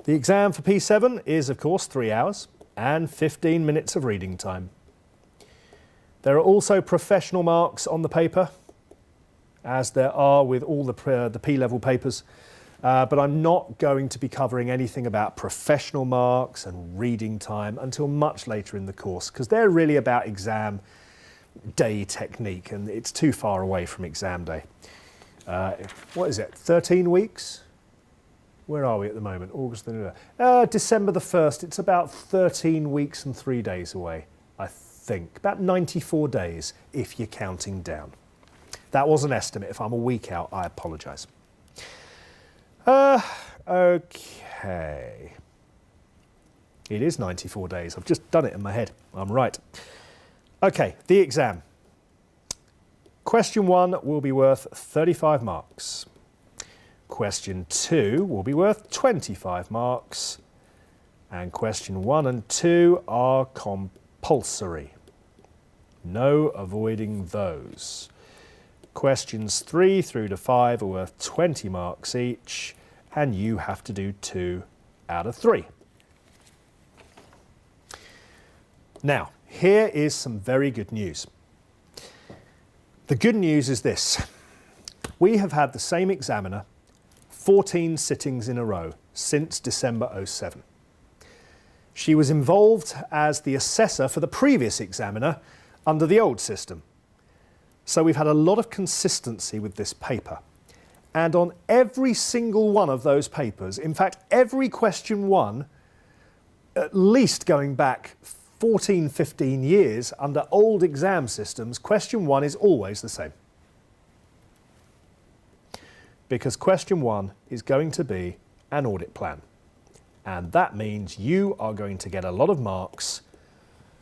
The exam for P7 is, of course, 3 hours and 15 minutes of reading time. There are also professional marks on the paper, as there are with all the P-level papers, but I'm not going to be covering anything about professional marks and reading time until much later in the course, because they're really about exam day technique, and it's too far away from exam day. What is it, 13 weeks? Where are we at the moment? December the 1st, it's about 13 weeks and 3 days away, I think. About 94 days, if you're counting down. That was an estimate. If I'm a week out, I apologise. Okay. It is 94 days. I've just done it in my head. I'm right. Okay, the exam. Question 1 will be worth 35 marks. Question 2 will be worth 25 marks. And question 1 and 2 are compulsory. No avoiding those. Questions 3 through to 5 are worth 20 marks each, and you have to do 2 out of 3. Now, here is some very good news. The good news is this. We have had the same examiner 14 sittings in a row since December 07. She was involved as the assessor for the previous examiner under the old system. So we've had a lot of consistency with this paper. And on every single one of those papers, in fact, every question one, at least going back 14, 15 years under old exam systems, question one is always the same. Because question one is going to be an audit plan. And that means you are going to get a lot of marks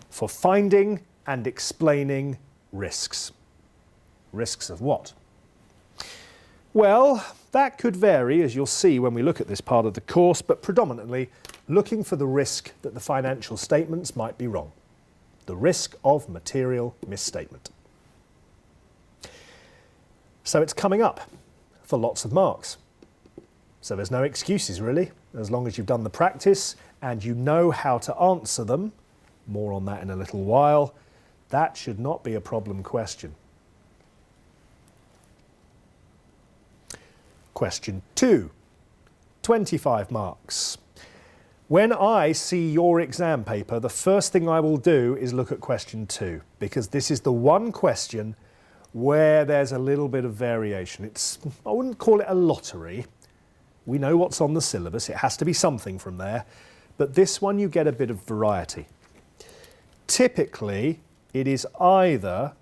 for finding and explaining risks. Risks of what? Well, that could vary, as you'll see when we look at this part of the course, but predominantly looking for the risk that the financial statements might be wrong. The risk of material misstatement. So it's coming up for lots of marks. So there's no excuses really, as long as you've done the practice and you know how to answer them. More on that in a little while. That should not be a problem question. Question 2, 25 marks. When I see your exam paper, the first thing I will do is look at question 2, because this is the one question where there's a little bit of variation. I wouldn't call it a lottery. We know what's on the syllabus. It has to be something from there. But this one you get a bit of variety. Typically, it is either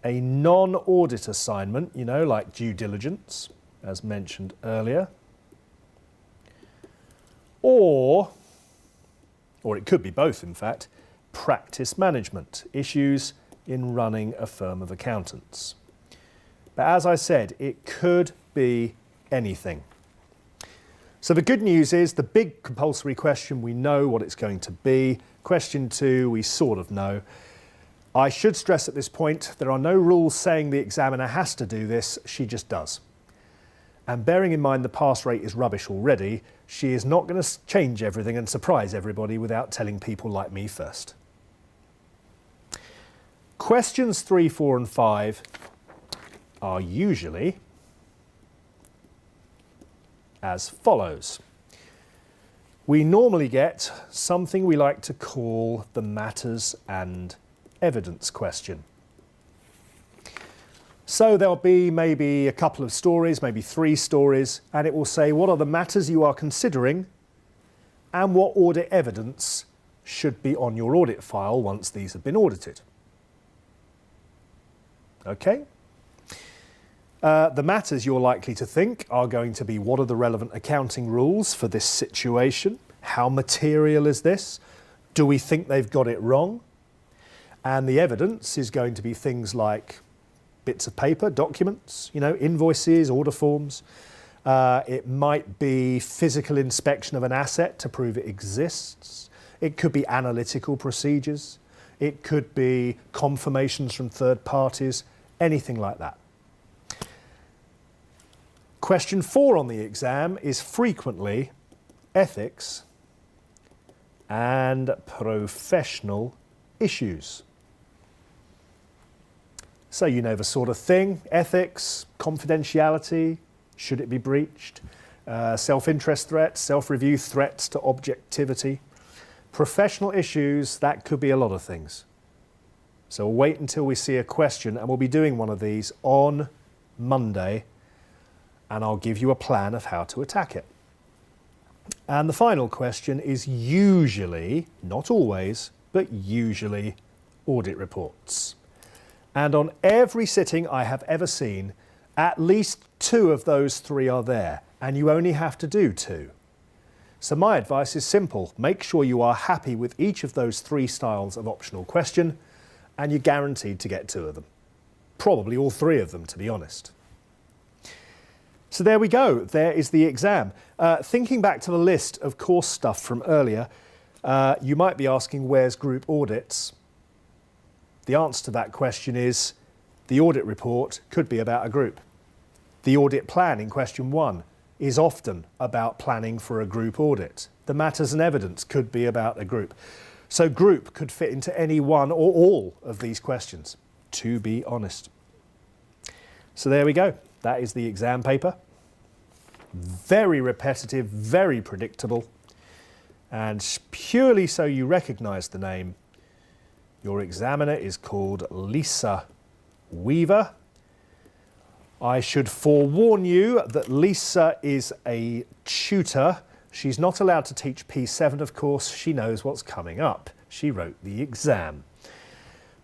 a non-audit assignment, you know, like due diligence, as mentioned earlier, or it could be both, in fact, practice management, issues in running a firm of accountants. But as I said, it could be anything. So the good news is the big compulsory question, we know what it's going to be. Question 2, we sort of know. I should stress at this point, there are no rules saying the examiner has to do this, she just does. And bearing in mind the pass rate is rubbish already, she is not going to change everything and surprise everybody without telling people like me first. Questions 3, 4 and 5 are usually as follows. We normally get something we like to call the matters and evidence question. So there'll be maybe a couple of stories, maybe 3 stories, and it will say what are the matters you are considering and what audit evidence should be on your audit file once these have been audited. Okay? The matters you're likely to think are going to be what are the relevant accounting rules for this situation? How material is this? Do we think they've got it wrong? And the evidence is going to be things like bits of paper, documents, you know, invoices, order forms. It might be physical inspection of an asset to prove it exists. It could be analytical procedures. It could be confirmations from third parties, anything like that. Question 4 on the exam is frequently ethics and professional issues. So you know the sort of thing, ethics, confidentiality, should it be breached, self-interest threats, self-review threats to objectivity. Professional issues, that could be a lot of things. So we'll wait until we see a question, and we'll be doing one of these on Monday, and I'll give you a plan of how to attack it. And the final question is usually, not always, but usually audit reports. And on every sitting I have ever seen, at least 2 of those 3 are there, and you only have to do 2. So my advice is simple. Make sure you are happy with each of those 3 styles of optional question, and you're guaranteed to get 2 of them. Probably all 3 of them, to be honest. So there we go. There is the exam. Thinking back to the list of course stuff from earlier, You might be asking, where's group audits? The answer to that question is the audit report could be about a group. The audit plan in question 1 is often about planning for a group audit. The matters and evidence could be about a group. So group could fit into any one or all of these questions, to be honest. So there we go. That is the exam paper. Very repetitive, very predictable. And purely so you recognise the name, your examiner is called Lisa Weaver. I should forewarn you that Lisa is a tutor. She's not allowed to teach P7, of course. She knows what's coming up. She wrote the exam.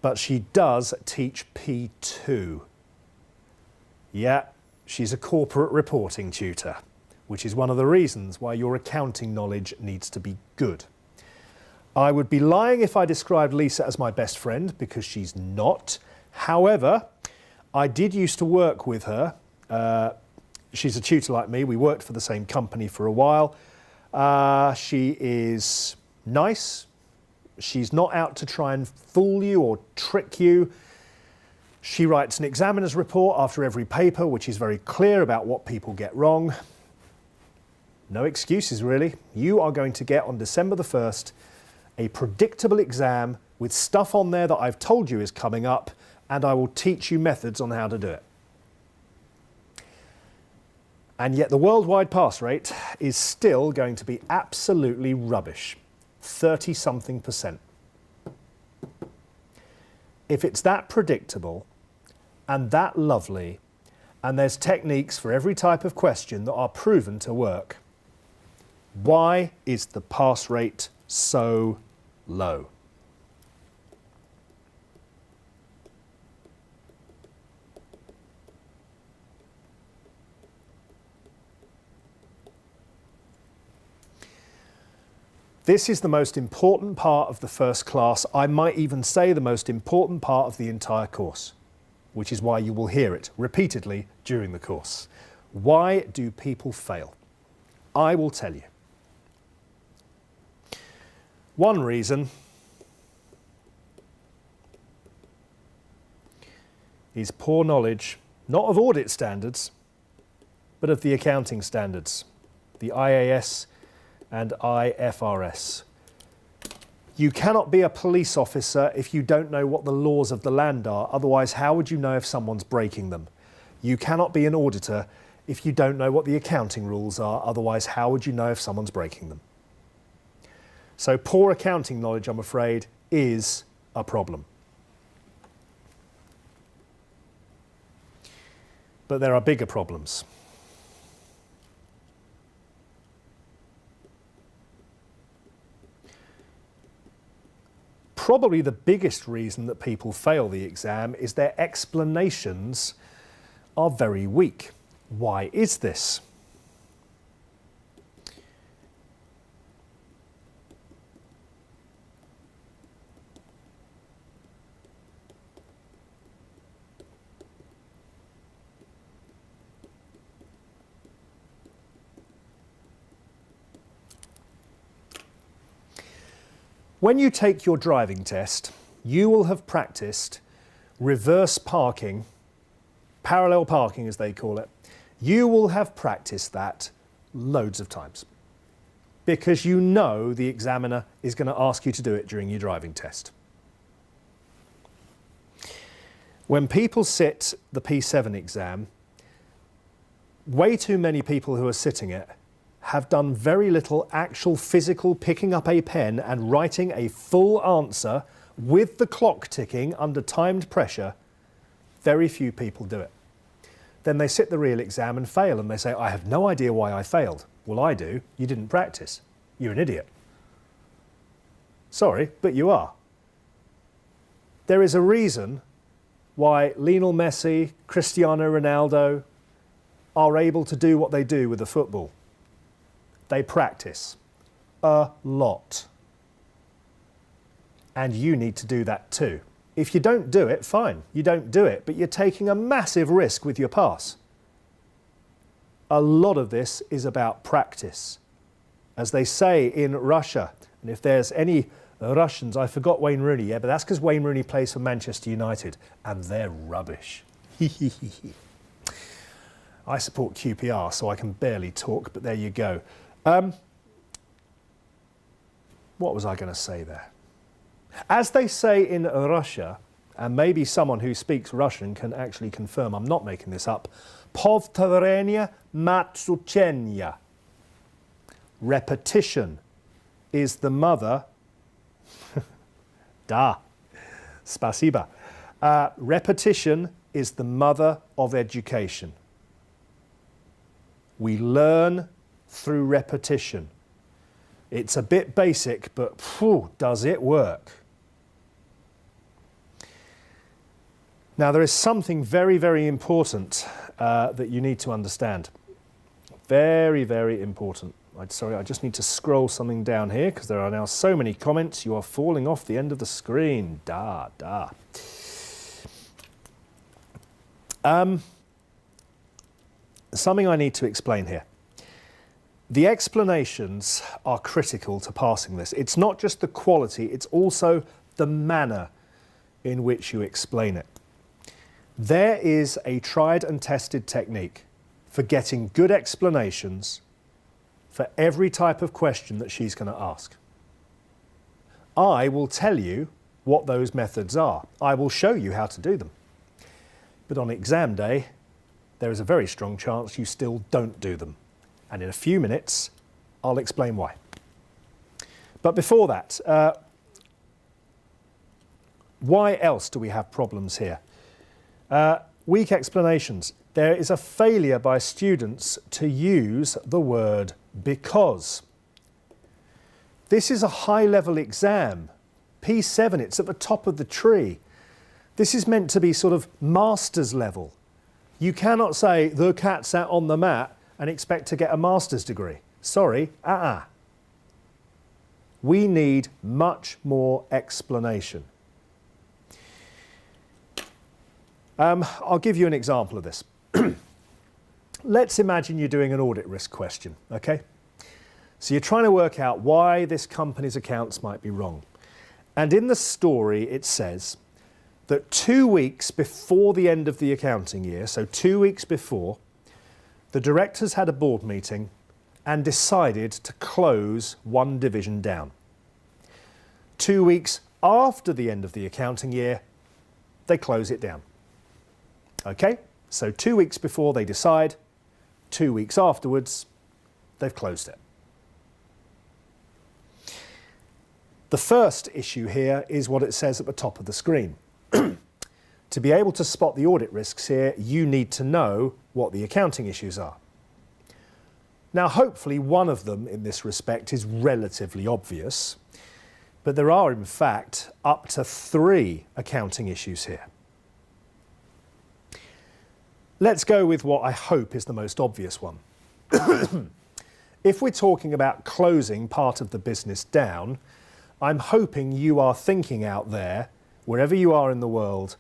But she does teach P2. Yeah, she's a corporate reporting tutor, which is one of the reasons why your accounting knowledge needs to be good. I would be lying if I described Lisa as my best friend, because she's not. However, I did used to work with her. She's a tutor like me. We worked for the same company for a while. She is nice. She's not out to try and fool you or trick you. She writes an examiner's report after every paper, which is very clear about what people get wrong. No excuses, really. You are going to get on December the 1st a predictable exam with stuff on there that I've told you is coming up, and I will teach you methods on how to do it. And yet the worldwide pass rate is still going to be absolutely rubbish. 30-something%. If it's that predictable and that lovely, and there's techniques for every type of question that are proven to work, why is the pass rate so low? This is the most important part of the first class. I might even say the most important part of the entire course, which is why you will hear it repeatedly during the course. Why do people fail? I will tell you. One reason is poor knowledge, not of audit standards, but of the accounting standards, the IAS and IFRS. You cannot be a police officer if you don't know what the laws of the land are. Otherwise, how would you know if someone's breaking them? You cannot be an auditor if you don't know what the accounting rules are. Otherwise, how would you know if someone's breaking them? So poor accounting knowledge, I'm afraid, is a problem. But there are bigger problems. Probably the biggest reason that people fail the exam is their explanations are very weak. Why is this? When you take your driving test, you will have practiced reverse parking, parallel parking as they call it. You will have practiced that loads of times because you know the examiner is going to ask you to do it during your driving test. When people sit the P7 exam, way too many people who are sitting it have done very little actual physical picking up a pen and writing a full answer with the clock ticking under timed pressure. Very few people do it. Then they sit the real exam and fail, and they say, I have no idea why I failed. Well, I do. You didn't practice. You're an idiot. Sorry, but you are. There is a reason why Lionel Messi, Cristiano Ronaldo are able to do what they do with the football. They practice a lot. And you need to do that too. If you don't do it, fine, you don't do it, but you're taking a massive risk with your pass. A lot of this is about practice. As they say in Russia, And if there's any Russians, I forgot Wayne Rooney, yeah, but that's because Wayne Rooney plays for Manchester United, and they're rubbish. I support QPR, so I can barely talk, but there you go. What was I going to say there? As they say in Russia, and maybe someone who speaks Russian can actually confirm I'm not making this up, Повторение матчучения. Repetition is the mother. Da. Spasiba. Repetition is the mother of education. We learn through repetition. It's a bit basic, but phew, does it work? Now, there is something very, very important that you need to understand. Very, very important. Sorry, I just need to scroll something down here because there are now so many comments. You are falling off the end of the screen. Something I need to explain here. The explanations are critical to passing this. It's not just the quality, it's also the manner in which you explain it. There is a tried and tested technique for getting good explanations for every type of question that she's going to ask. I will tell you what those methods are. I will show you how to do them. But on exam day, there is a very strong chance you still don't do them. And in a few minutes, I'll explain why. But before that, why else do we have problems here? Weak explanations. There is a failure by students to use the word because. This is a high-level exam. P7, it's at the top of the tree. This is meant to be sort of master's level. You cannot say, the cat sat on the mat and expect to get a master's degree. Sorry, We need much more explanation. I'll give you an example of this. Let's imagine you're doing an audit risk question, okay? So you're trying to work out why this company's accounts might be wrong. And in the story, it says that 2 weeks before the end of the accounting year, so 2 weeks before, the directors had a board meeting and decided to close one division down. 2 weeks after the end of the accounting year, they close it down. Okay, so 2 weeks before they decide, 2 weeks afterwards, they've closed it. The first issue here is what it says at the top of the screen. To be able to spot the audit risks here, you need to know what the accounting issues are. Now, hopefully one of them in this respect is relatively obvious, but there are in fact up to 3 accounting issues here. Let's go with what I hope is the most obvious one. If we're talking about closing part of the business down, I'm hoping you are thinking out there, wherever you are in the world,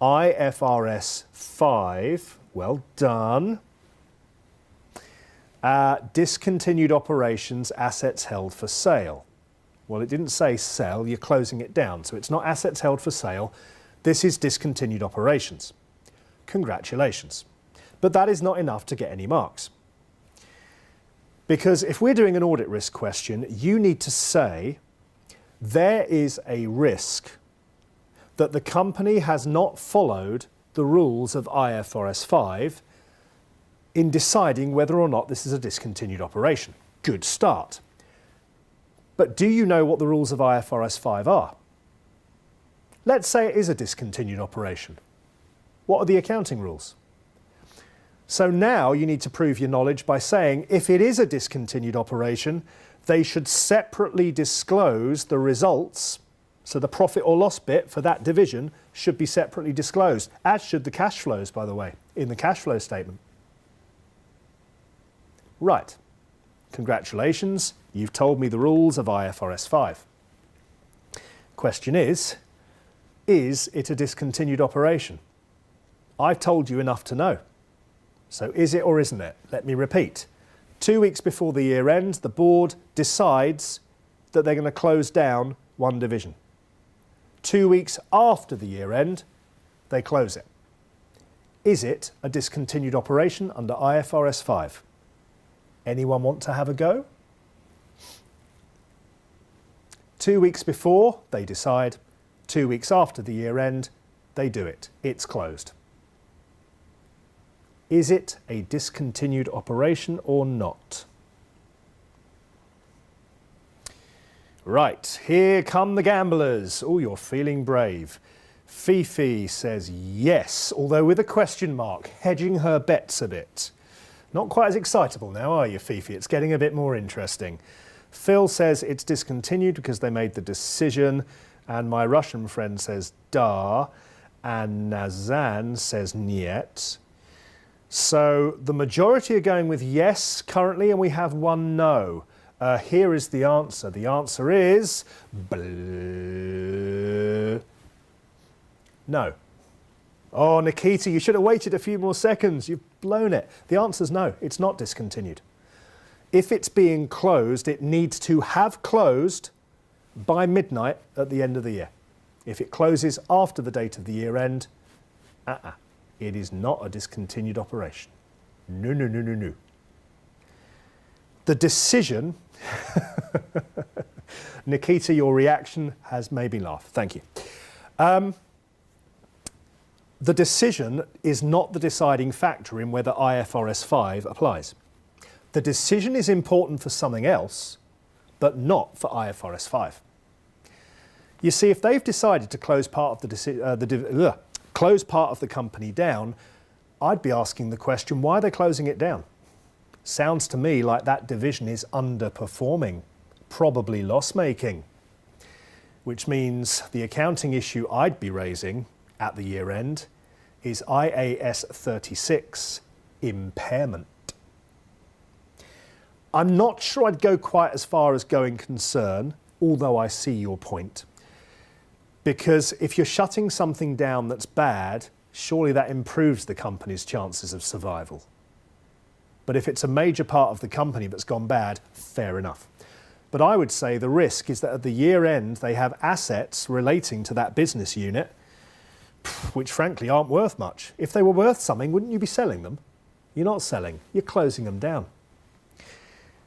IFRS 5, well done. Discontinued operations, assets held for sale. Well, it didn't say sell, you're closing it down, so it's not assets held for sale. This is discontinued operations. Congratulations. But that is not enough to get any marks. Because if we're doing an audit risk question, you need to say there is a risk that the company has not followed the rules of IFRS 5 in deciding whether or not this is a discontinued operation. Good start. But do you know what the rules of IFRS 5 are? Let's say it is a discontinued operation. What are the accounting rules? So now you need to prove your knowledge by saying if it is a discontinued operation, they should separately disclose the results. So the profit or loss bit for that division should be separately disclosed, as should the cash flows, by the way, in the cash flow statement. Right. Congratulations, you've told me the rules of IFRS 5. Question is it a discontinued operation? I've told you enough to know. So is it or isn't it? Let me repeat. 2 weeks before the year ends, the board decides that they're going to close down one division. 2 weeks after the year end, they close it. Is it a discontinued operation under IFRS 5? Anyone want to have a go? 2 weeks before, they decide. 2 weeks after the year end, they do it. It's closed. Is it a discontinued operation or not? Right, here come the gamblers. Oh, you're feeling brave. Fifi says yes, although with a question mark, hedging her bets a bit. Not quite as excitable now, are you, Fifi? It's getting a bit more interesting. Phil says it's discontinued because they made the decision, and my Russian friend says da, and Nazan says niet. So the majority are going with yes currently, and we have one no. Here is the answer. The answer is no. Oh, Nikita, you should have waited a few more seconds. You've blown it. The answer's no. It's not discontinued. If it's being closed, it needs to have closed by midnight at the end of the year. If it closes after the date of the year end, it is not a discontinued operation. No, no, no, no, no. The decision, Nikita, your reaction has made me laugh. Thank you. The decision is not the deciding factor in whether IFRS 5 applies. The decision is important for something else, but not for IFRS 5. You see, if they've decided to close part of the company down, I'd be asking the question, why are they closing it down? Sounds to me like that division is underperforming, probably loss-making, which means the accounting issue I'd be raising at the year end is IAS 36, impairment. I'm not sure I'd go quite as far as going concern, although I see your point. Because if you're shutting something down that's bad, surely that improves the company's chances of survival. But if it's a major part of the company that's gone bad, fair enough. But I would say the risk is that at the year end, they have assets relating to that business unit, which frankly aren't worth much. If they were worth something, wouldn't you be selling them? You're not selling, you're closing them down.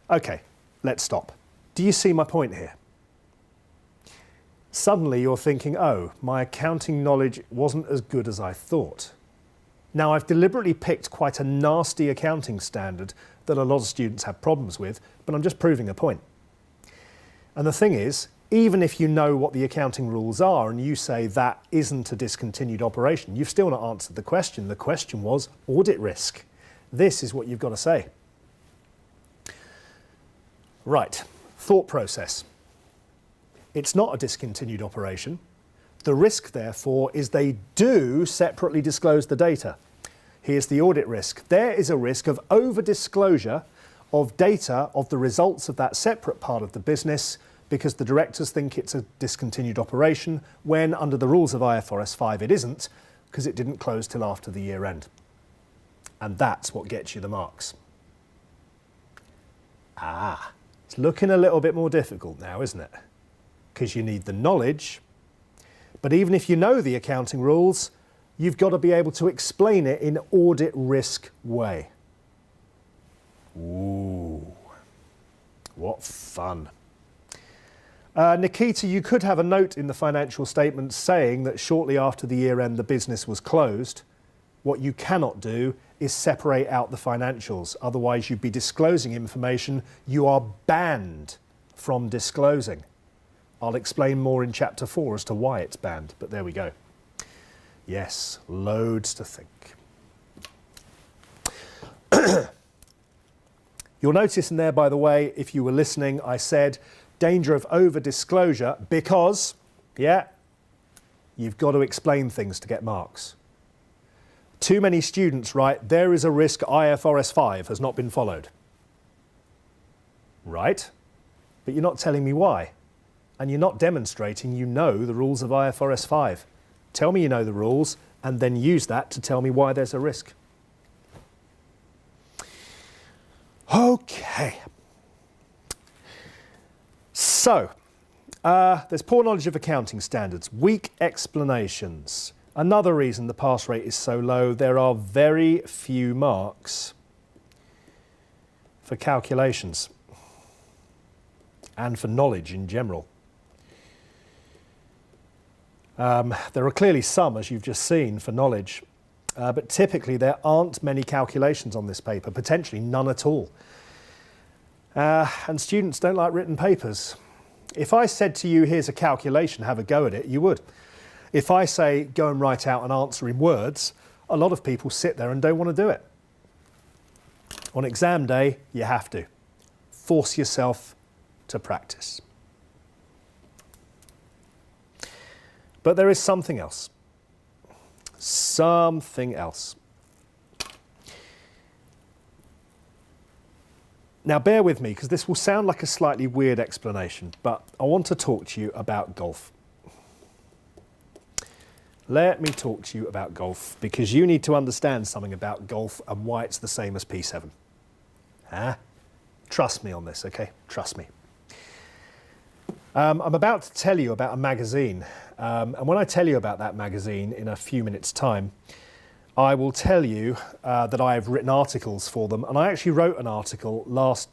Okay, let's stop. Do you see my point here? Suddenly you're thinking, oh, my accounting knowledge wasn't as good as I thought. Now, I've deliberately picked quite a nasty accounting standard that a lot of students have problems with, but I'm just proving a point. And the thing is, even if you know what the accounting rules are and you say that isn't a discontinued operation, you've still not answered the question. The question was audit risk. This is what you've got to say. Right, thought process. It's not a discontinued operation. The risk, therefore, is they do separately disclose the data. Here's the audit risk. There is a risk of over-disclosure of data of the results of that separate part of the business because the directors think it's a discontinued operation when, under the rules of IFRS 5, it isn't because it didn't close till after the year end. And that's what gets you the marks. It's looking a little bit more difficult now, isn't it? Because you need the knowledge. But even if you know the accounting rules, you've got to be able to explain it in audit risk way. Ooh, what fun. Nikita, you could have a note in the financial statements saying that shortly after the year end the business was closed. What you cannot do is separate out the financials. Otherwise you'd be disclosing information you are banned from disclosing. I'll explain more in chapter 4 as to why it's banned, but there we go. Yes, loads to think. You'll notice in there, by the way, if you were listening, I said danger of over-disclosure because, you've got to explain things to get marks. Too many students write, there is a risk IFRS 5 has not been followed. Right, but you're not telling me why. And you're not demonstrating you know the rules of IFRS 5. Tell me you know the rules and then use that to tell me why there's a risk. Okay. So, There's poor knowledge of accounting standards, weak explanations. Another reason the pass rate is so low, there are very few marks for calculations and for knowledge in general. There are clearly some, as you've just seen, for knowledge, but typically there aren't many calculations on this paper, potentially none at all. And students don't like written papers. If I said to you, here's a calculation, have a go at it, you would. If I say, go and write out an answer in words, a lot of people sit there and don't want to do it. On exam day, you have to. Force yourself to practice. But there is something else. Something else. Now bear with me, because this will sound like a slightly weird explanation, but I want to talk to you about golf. Let me talk to you about golf, because you need to understand something about golf and why it's the same as P7. Trust me on this, okay? Trust me. I'm about to tell you about a magazine, and when I tell you about that magazine in a few minutes' time, I will tell you that I have written articles for them, and I actually wrote an article was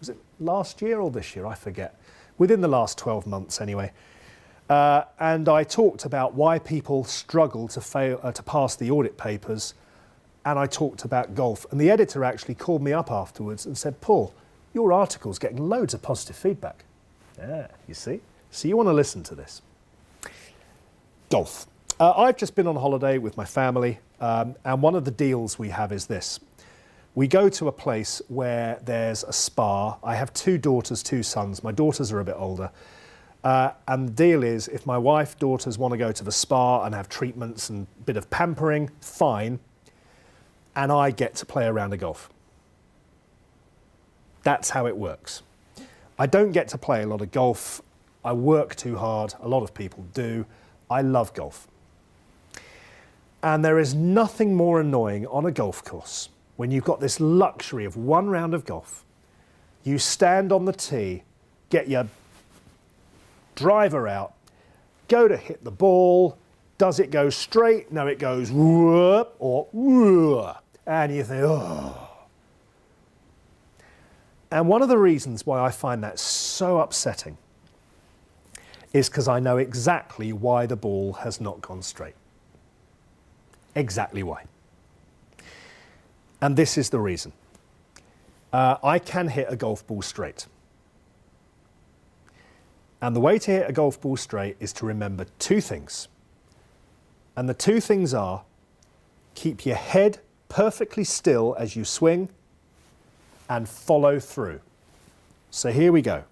it last year or this year? I forget. Within the last 12 months, anyway. And I talked about why people struggle to pass the audit papers, and I talked about golf. And the editor actually called me up afterwards and said, Paul, your article's getting loads of positive feedback. Yeah, you see? So you want to listen to this. Golf. I've just been on holiday with my family, and one of the deals we have is this. We go to a place where there's a spa. I have 2 daughters, 2 sons. My daughters are a bit older. And the deal is, if my wife, daughters want to go to the spa and have treatments and a bit of pampering, fine. And I get to play a round of golf. That's how it works. I don't get to play a lot of golf. I work too hard. A lot of people do. I love golf. And there is nothing more annoying on a golf course when you've got this luxury of 1 round of golf. You stand on the tee, get your driver out, go to hit the ball. Does it go straight? No, it goes whoop or whoop. And you think, oh. And one of the reasons why I find that so upsetting is because I know exactly why the ball has not gone straight. Exactly why. And this is the reason. I can hit a golf ball straight. And the way to hit a golf ball straight is to remember 2 things. And the 2 things are, keep your head perfectly still as you swing and follow through. So here we go.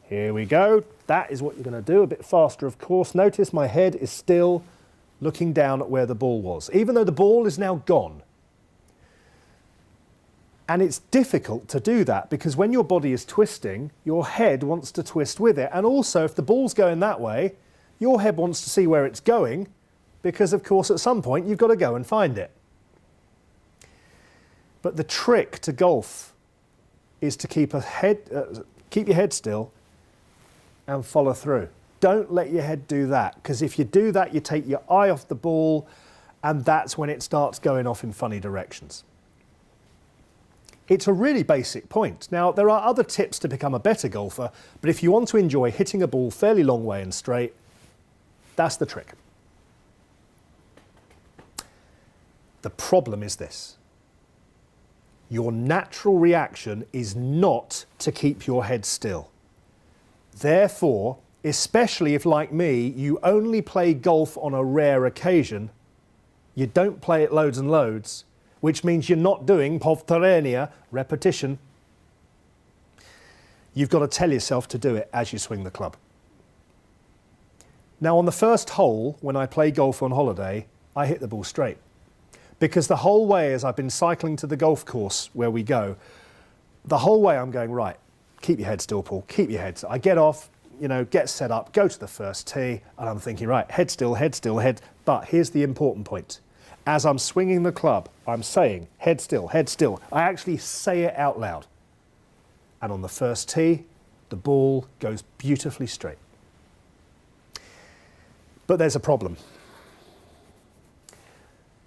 Here we go. That is what you're going to do, a bit faster, of course. Notice my head is still looking down at where the ball was, even though the ball is now gone. And it's difficult to do that because when your body is twisting, your head wants to twist with it. And also, if the ball's going that way, your head wants to see where it's going because, of course, at some point, you've got to go and find it. But the trick to golf is to keep your head still and follow through. Don't let your head do that, because if you do that, you take your eye off the ball, and that's when it starts going off in funny directions. It's a really basic point. Now, there are other tips to become a better golfer, but if you want to enjoy hitting a ball fairly long way and straight, that's the trick. The problem is this. Your natural reaction is not to keep your head still. Therefore, especially if, like me, you only play golf on a rare occasion, you don't play it loads and loads, which means you're not doing povtorenia, repetition. You've got to tell yourself to do it as you swing the club. Now, on the first hole, when I play golf on holiday, I hit the ball straight. Because the whole way, as I've been cycling to the golf course where we go, the whole way I'm going, right, keep your head still, Paul, keep your head still. I get off, get set up, go to the first tee, and I'm thinking, right, head still, head still, head. But here's the important point. As I'm swinging the club, I'm saying, head still, head still. I actually say it out loud. And on the first tee, the ball goes beautifully straight. But there's a problem.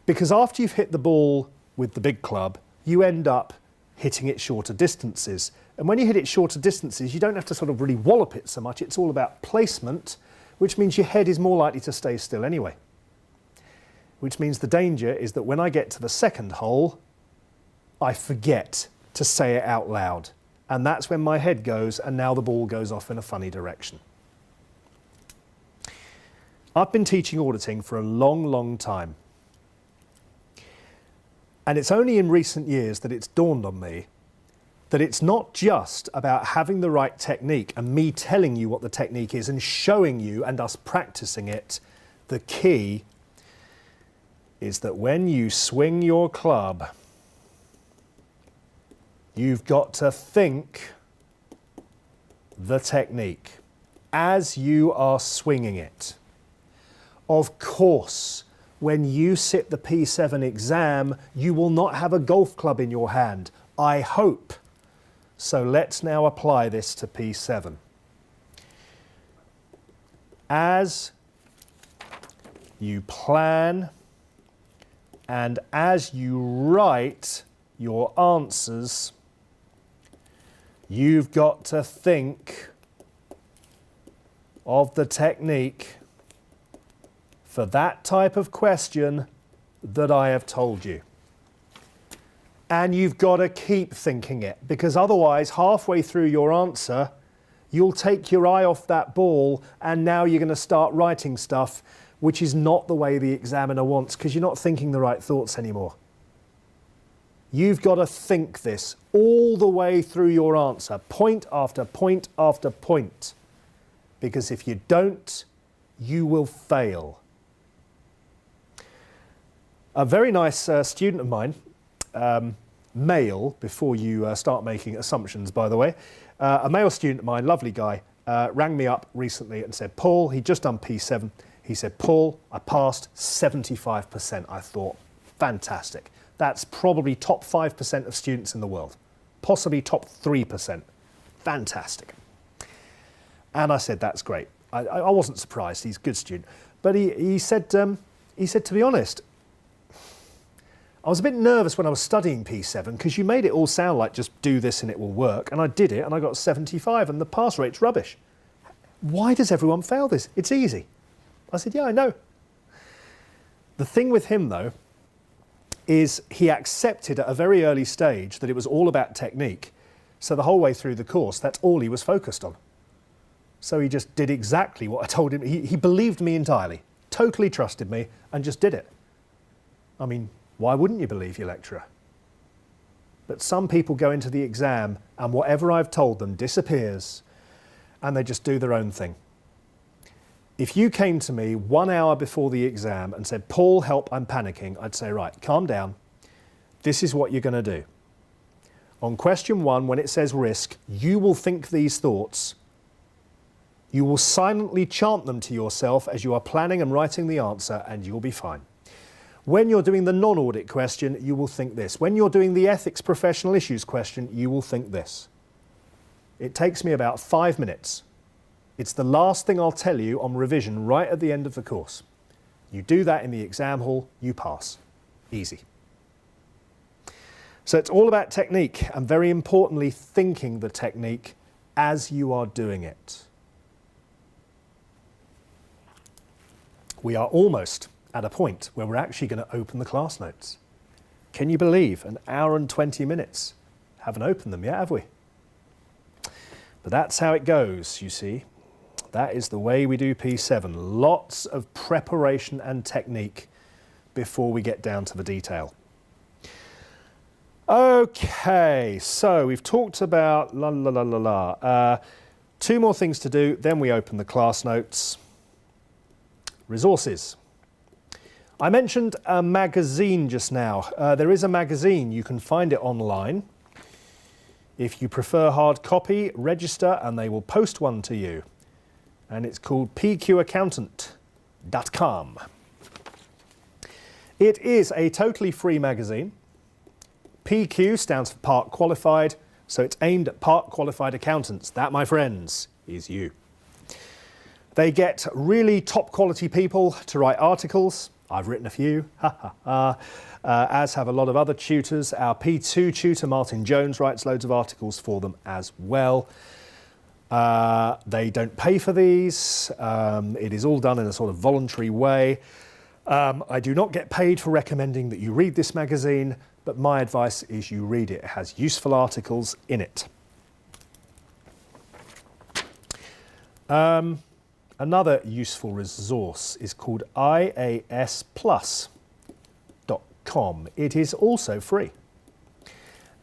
Because after you've hit the ball with the big club, you end up hitting it shorter distances. And when you hit it shorter distances, you don't have to sort of really wallop it so much. It's all about placement, which means your head is more likely to stay still anyway. Which means the danger is that when I get to the second hole, I forget to say it out loud. And that's when my head goes, and now the ball goes off in a funny direction. I've been teaching auditing for a long, long time. And it's only in recent years that it's dawned on me that it's not just about having the right technique and me telling you what the technique is and showing you and us practicing it. The key is that when you swing your club, you've got to think the technique as you are swinging it. Of course, when you sit the P7 exam, you will not have a golf club in your hand. I hope. So let's now apply this to P7. As you plan and as you write your answers, you've got to think of the technique for that type of question that I have told you. And you've got to keep thinking it, because otherwise halfway through your answer, you'll take your eye off that ball and now you're going to start writing stuff which is not the way the examiner wants, because you're not thinking the right thoughts anymore. You've got to think this all the way through your answer, point after point after point, because if you don't, you will fail. A very nice student of mine, male, before you start making assumptions, by the way, a male student of mine, lovely guy, rang me up recently and said, Paul, he'd just done P7. He said, Paul, I passed 75%. I thought, fantastic. That's probably top 5% of students in the world, possibly top 3%. Fantastic. And I said, that's great. I wasn't surprised. He's a good student. But he said, to be honest, I was a bit nervous when I was studying P7 because you made it all sound like just do this and it will work. And I did it and I got 75 and the pass rate's rubbish. Why does everyone fail this? It's easy. I said, yeah, I know. The thing with him, though, is he accepted at a very early stage that it was all about technique. So the whole way through the course, that's all he was focused on. So he just did exactly what I told him. He believed me entirely, totally trusted me, and just did it. I mean, why wouldn't you believe your lecturer? But some people go into the exam and whatever I've told them disappears and they just do their own thing. If you came to me 1 hour before the exam and said, Paul, help, I'm panicking, I'd say, right, calm down. This is what you're going to do. On question 1, when it says risk, you will think these thoughts. You will silently chant them to yourself as you are planning and writing the answer, and you'll be fine. When you're doing the non-audit question, you will think this. When you're doing the ethics professional issues question, you will think this. It takes me about 5 minutes. It's the last thing I'll tell you on revision right at the end of the course. You do that in the exam hall, you pass. Easy. So it's all about technique and, very importantly, thinking the technique as you are doing it. We are almost at a point where we're actually going to open the class notes. Can you believe 1 hour and 20 minutes? Haven't opened them yet, have we? But that's how it goes, you see. That is the way we do P7. Lots of preparation and technique before we get down to the detail. Okay, so we've talked about 2 more things to do, then we open the class notes. Resources. I mentioned a magazine just now. There is a magazine. You can find it online. If you prefer hard copy, register and they will post one to you. And it's called pqaccountant.com. It is a totally free magazine. PQ stands for Part Qualified, So it's aimed at part qualified accountants. That, my friends, is you. They get really top quality people to write articles. I've written a few, as have a lot of other tutors. Our P2 tutor, Martin Jones, writes loads of articles for them as well. They don't pay for these. It is all done in a sort of voluntary way. I do not get paid for recommending that you read this magazine, but my advice is you read it. It has useful articles in it. Another useful resource is called iasplus.com. It is also free.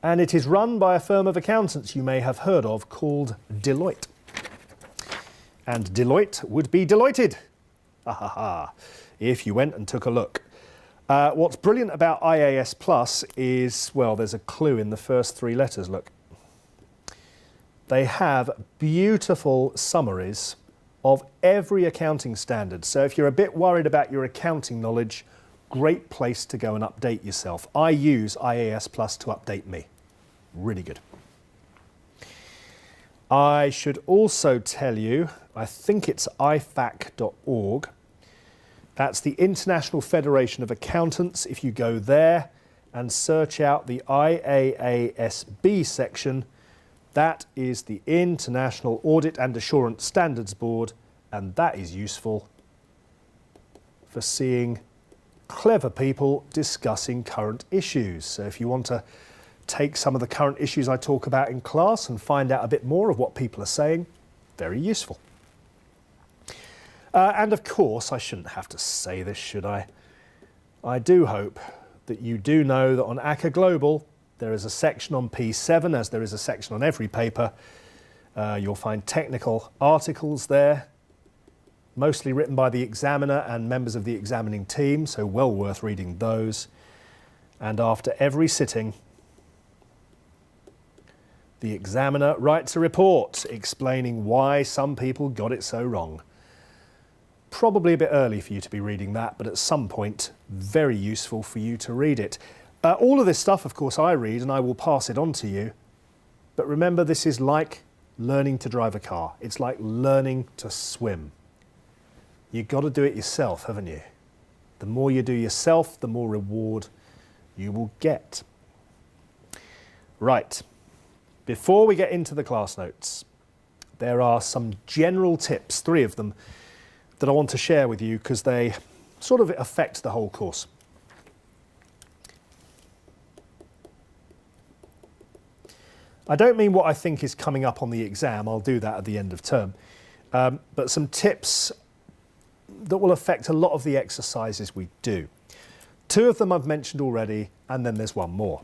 And it is run by a firm of accountants you may have heard of called Deloitte. And Deloitte would be delighted, if you went and took a look. What's brilliant about IAS Plus is, well, there's a clue in the first three letters, look. They have beautiful summaries of every accounting standard. So if you're a bit worried about your accounting knowledge, great place to go and update yourself. I use IAS Plus to update me. Really good. I should also tell you, I think it's ifac.org. That's the International Federation of Accountants. If you go there and search out the IAASB section, that is the International Audit and Assurance Standards Board, and that is useful for seeing clever people discussing current issues. So if you want to take some of the current issues I talk about in class and find out a bit more of what people are saying, very useful. And of course, I shouldn't have to say this, should I? I do hope that you do know that on ACCA Global, there is a section on P7, as there is a section on every paper. You'll find technical articles there, mostly written by the examiner and members of the examining team, so well worth reading those. And after every sitting, the examiner writes a report explaining why some people got it so wrong. Probably a bit early for you to be reading that, but at some point, very useful for you to read it. All of this stuff, of course, I read and I will pass it on to you. But remember, this is like learning to drive a car. It's like learning to swim. You've got to do it yourself, haven't you? The more you do yourself, the more reward you will get. Right. Before we get into the class notes, there are some general tips, 3 of them, that I want to share with you because they sort of affect the whole course. I don't mean what I think is coming up on the exam, I'll do that at the end of term, but some tips that will affect a lot of the exercises we do. 2 of them I've mentioned already, and then there's one more.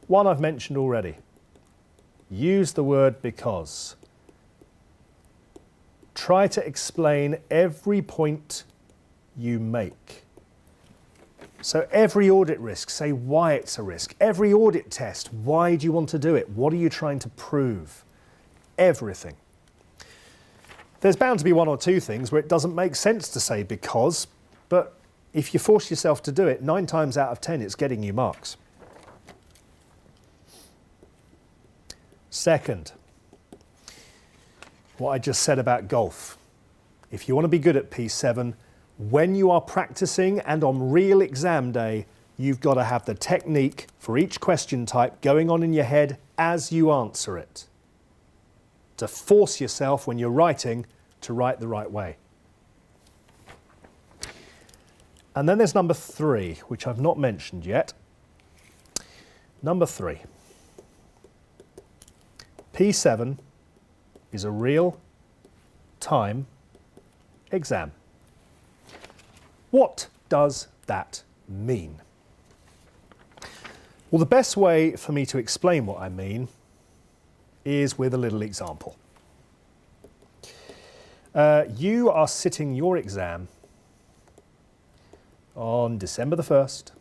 One I've mentioned already. Use the word because. Try to explain every point you make. So every audit risk, say why it's a risk. Every audit test, why do you want to do it? What are you trying to prove? Everything. There's bound to be 1 or 2 things where it doesn't make sense to say because, but if you force yourself to do it, 9 times out of 10 it's getting you marks. Second, what I just said about golf. If you want to be good at P7, when you are practicing and on real exam day, you've got to have the technique for each question type going on in your head as you answer it. To force yourself when you're writing to write the right way. And then there's number 3, which I've not mentioned yet. Number 3. P7 is a real time exam. What does that mean? Well, the best way for me to explain what I mean is with a little example. You are sitting your exam on December the 1st,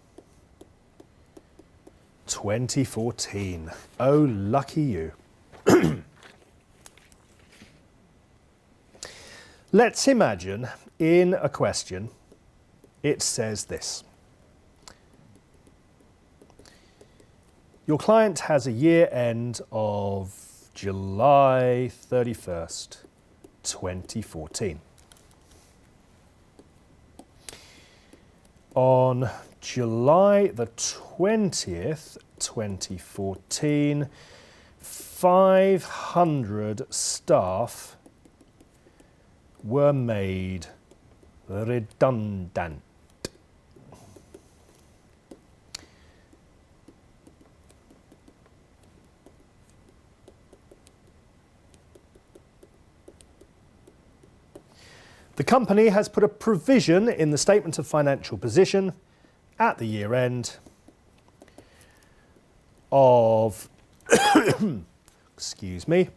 2014. Oh, lucky you. Let's imagine in a question it says this. Your client has a year end of July 31st, 2014. On July the 20th, 2014, 500 staff were made redundant. The company has put a provision in the statement of financial position at the year end of, excuse me,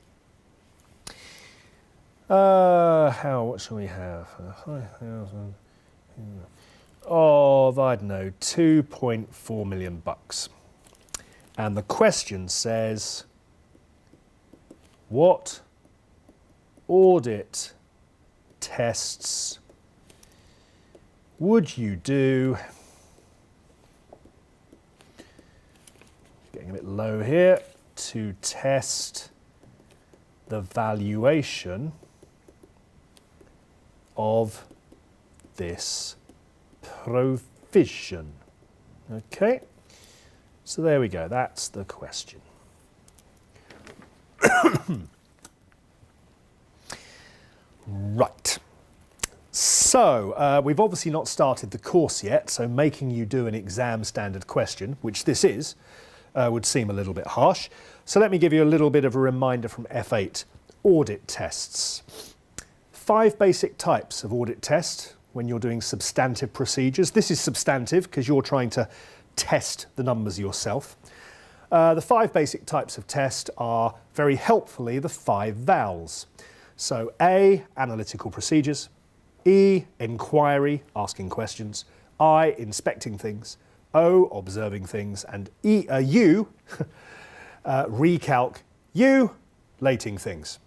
what shall we have? 5,000 of, I don't know, 2.4 million bucks. And the question says, what audit tests would you do? Getting a bit low here, to test the valuation of this provision. Okay, so there we go, that's the question. Right, so we've obviously not started the course yet, so making you do an exam standard question, which this is, would seem a little bit harsh. So let me give you a little bit of a reminder from F8. Audit tests. 5 basic types of audit test when you're doing substantive procedures. This is substantive because you're trying to test the numbers yourself. The 5 basic types of test are, very helpfully, the 5 vowels. So A, analytical procedures, E, inquiry, asking questions, I, inspecting things, O, observing things, and U, recalc, U, lating things.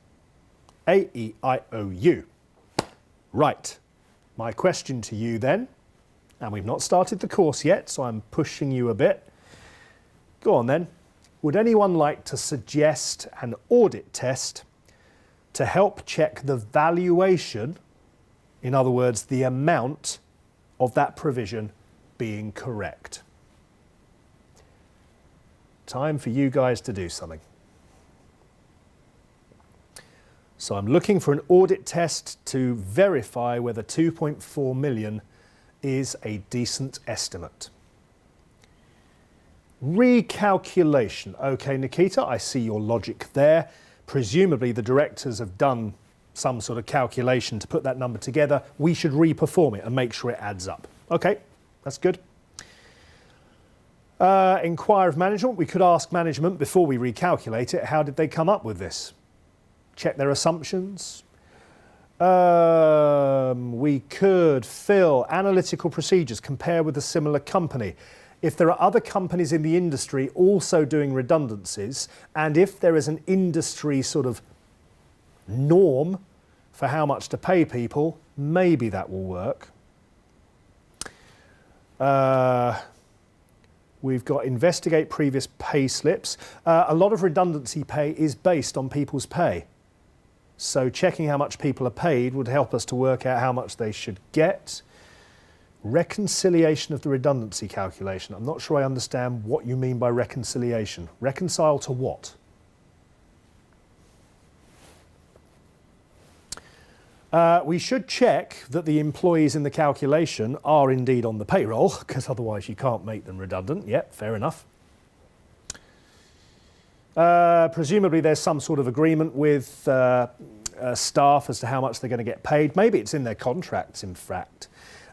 A, E, I, O, U. Right, my question to you then, and we've not started the course yet, so I'm pushing you a bit. Go on then. Would anyone like to suggest an audit test to help check the valuation, in other words, the amount of that provision being correct? Time for you guys to do something. So I'm looking for an audit test to verify whether 2.4 million is a decent estimate. Recalculation. Okay, Nikita, I see your logic there. Presumably the directors have done some sort of calculation to put that number together. We should re-perform it and make sure it adds up. Okay, that's good. Inquire of management. We could ask management before we recalculate it, how did they come up with this? Check their assumptions. We could fill analytical procedures, compare with a similar company. If there are other companies in the industry also doing redundancies, and if there is an industry sort of norm for how much to pay people, maybe that will work. We've got investigate previous pay slips. A lot of redundancy pay is based on people's pay. So checking how much people are paid would help us to work out how much they should get. Reconciliation of the redundancy calculation. I'm not sure I understand what you mean by reconciliation. Reconcile to what? We should check that the employees in the calculation are indeed on the payroll, because otherwise you can't make them redundant. Yep, fair enough. Presumably there's some sort of agreement with staff as to how much they're going to get paid. Maybe it's in their contracts, in fact.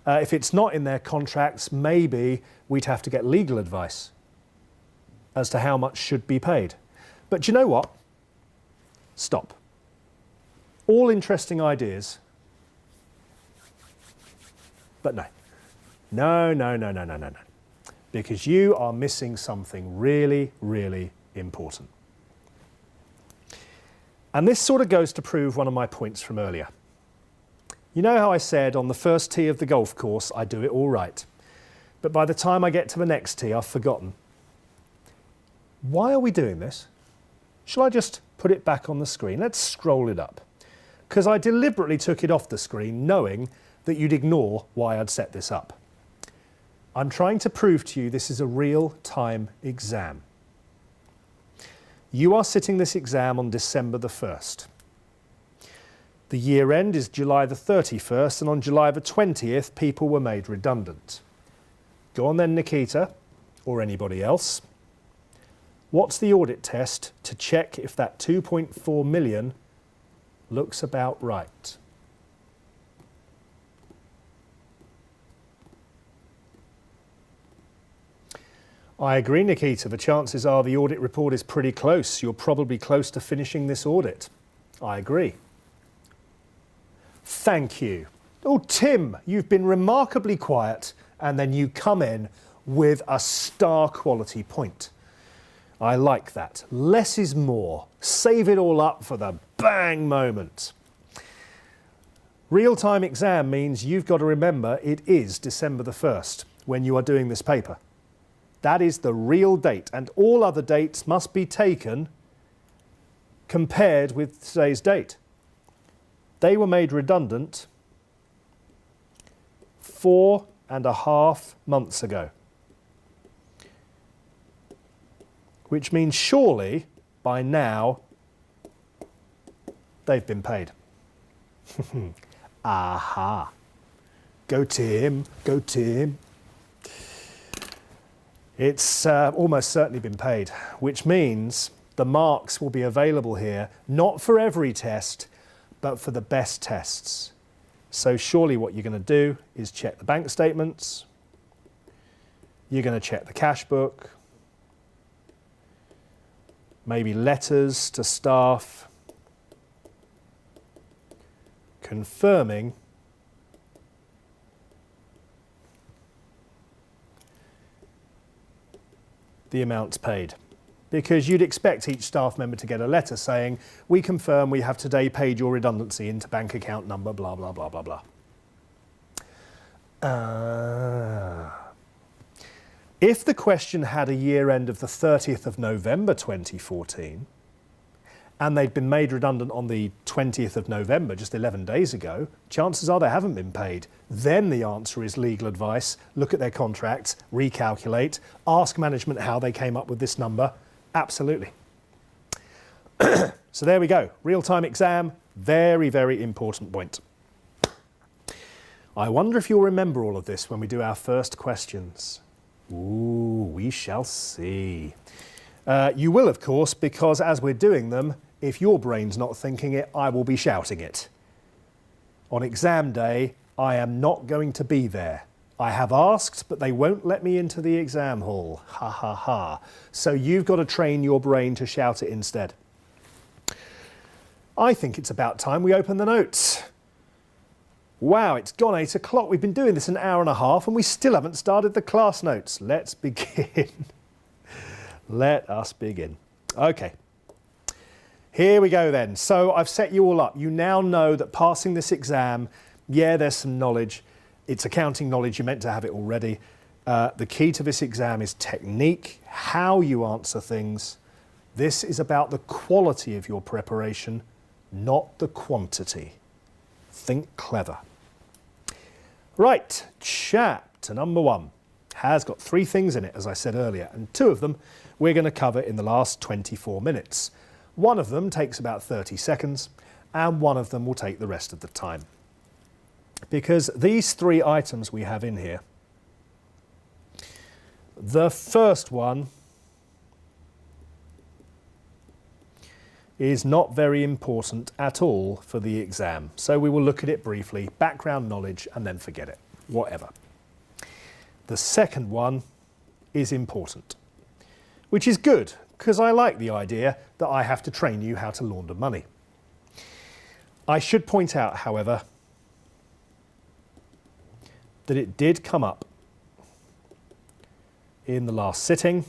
If it's not in their contracts, maybe we'd have to get legal advice as to how much should be paid. But you know what? Stop. All interesting ideas. But no. No. Because you are missing something really, really important. And this sort of goes to prove one of my points from earlier. You know how I said on the first tee of the golf course, I do it all right. But by the time I get to the next tee, I've forgotten. Why are we doing this? Shall I just put it back on the screen? Let's scroll it up. Because I deliberately took it off the screen knowing that you'd ignore why I'd set this up. I'm trying to prove to you this is a real-time exam. You are sitting this exam on December the 1st. The year end is July the 31st, and on July the 20th, people were made redundant. Go on then, Nikita, or anybody else. What's the audit test to check if that 2.4 million looks about right? I agree, Nikita. The chances are the audit report is pretty close. You're probably close to finishing this audit. I agree. Thank you. Oh, Tim, you've been remarkably quiet, and then you come in with a star quality point. I like that. Less is more. Save it all up for the bang moment. Real-time exam means you've got to remember it is December the 1st when you are doing this paper. That is the real date, and all other dates must be taken compared with today's date. They were made redundant 4.5 months ago. Which means surely by now they've been paid. Aha. Go Tim, go Tim. It's almost certainly been paid, which means the marks will be available here, not for every test, but for the best tests. So surely what you're going to do is check the bank statements, you're going to check the cash book, maybe letters to staff, confirming the amounts paid. Because you'd expect each staff member to get a letter saying, we confirm we have today paid your redundancy into bank account number, blah, blah, blah, blah, blah. If the question had a year end of the 30th of November 2014, and they'd been made redundant on the 20th of November, just 11 days ago, chances are they haven't been paid. Then the answer is legal advice, look at their contracts, recalculate, ask management how they came up with this number. Absolutely. So there we go. Real-time exam, very, very important point. I wonder if you'll remember all of this when we do our first questions. Ooh, we shall see. You will, of course, because as we're doing them, if your brain's not thinking it, I will be shouting it. On exam day, I am not going to be there. I have asked, but they won't let me into the exam hall. Ha ha ha. So you've got to train your brain to shout it instead. I think it's about time we open the notes. Wow, it's gone 8 o'clock. We've been doing this an hour and a half and we still haven't started the class notes. Let's begin. Let us begin. Okay. Here we go then. So I've set you all up. You now know that passing this exam, yeah, there's some knowledge. It's accounting knowledge. You're meant to have it already. The key to this exam is technique, how you answer things. This is about the quality of your preparation, not the quantity. Think clever. Right, chapter number 1 has got 3 things in it, as I said earlier, and 2 of them we're going to cover in the last 24 minutes. One of them takes about 30 seconds, and one of them will take the rest of the time. Because these 3 items we have in here, the first one is not very important at all for the exam. So we will look at it briefly, background knowledge, and then forget it, whatever. The second one is important, which is good, because I like the idea that I have to train you how to launder money. I should point out, however, that it did come up in the last sitting.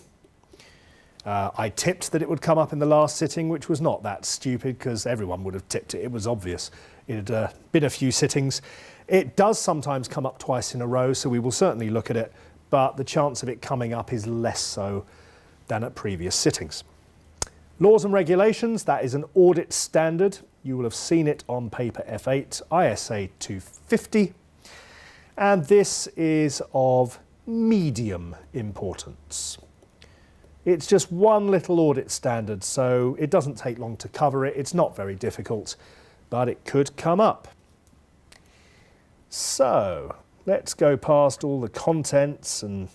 I tipped that it would come up in the last sitting, which was not that stupid because everyone would have tipped it. It was obvious. It had been a few sittings. It does sometimes come up twice in a row, so we will certainly look at it, but the chance of it coming up is less so than at previous sittings. Laws and regulations, that is an audit standard. You will have seen it on paper F8, ISA 250. And this is of medium importance. It's just one little audit standard, so it doesn't take long to cover it. It's not very difficult, but it could come up. So let's go past all the contents and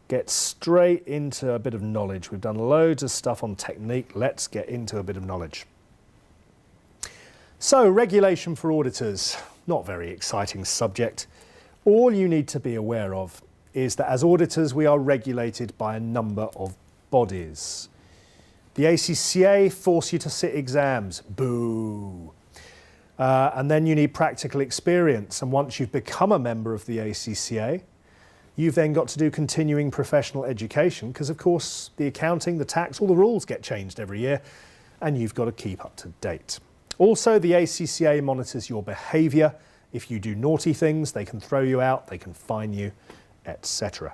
get straight into a bit of knowledge. We've done loads of stuff on technique. Let's get into a bit of knowledge. So, regulation for auditors, not very exciting subject. All you need to be aware of is that as auditors we are regulated by a number of bodies. The ACCA force you to sit exams, boo. And then you need practical experience, and once you've become a member of the ACCA, you've then got to do continuing professional education because, of course, the accounting, the tax, all the rules get changed every year and you've got to keep up to date. Also, the ACCA monitors your behaviour. If you do naughty things, they can throw you out, they can fine you, etc.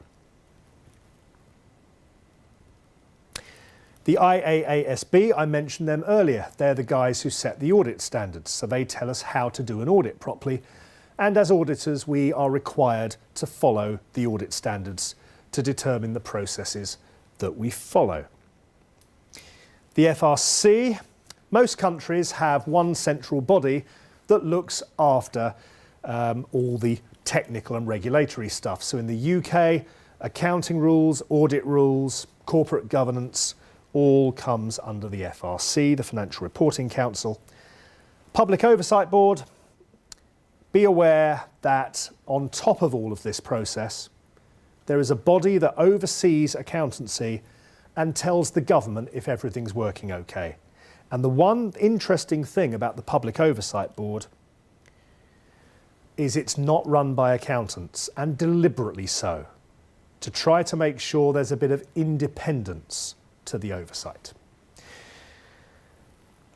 The IAASB, I mentioned them earlier. They're the guys who set the audit standards, so they tell us how to do an audit properly. And as auditors, we are required to follow the audit standards to determine the processes that we follow. The FRC, most countries have one central body that looks after all the technical and regulatory stuff. So in the UK, accounting rules, audit rules, corporate governance, all comes under the FRC, the Financial Reporting Council. Public Oversight Board, be aware that on top of all of this process, there is a body that oversees accountancy and tells the government if everything's working okay. And the one interesting thing about the Public Oversight Board is it's not run by accountants, and deliberately so, to try to make sure there's a bit of independence to the oversight.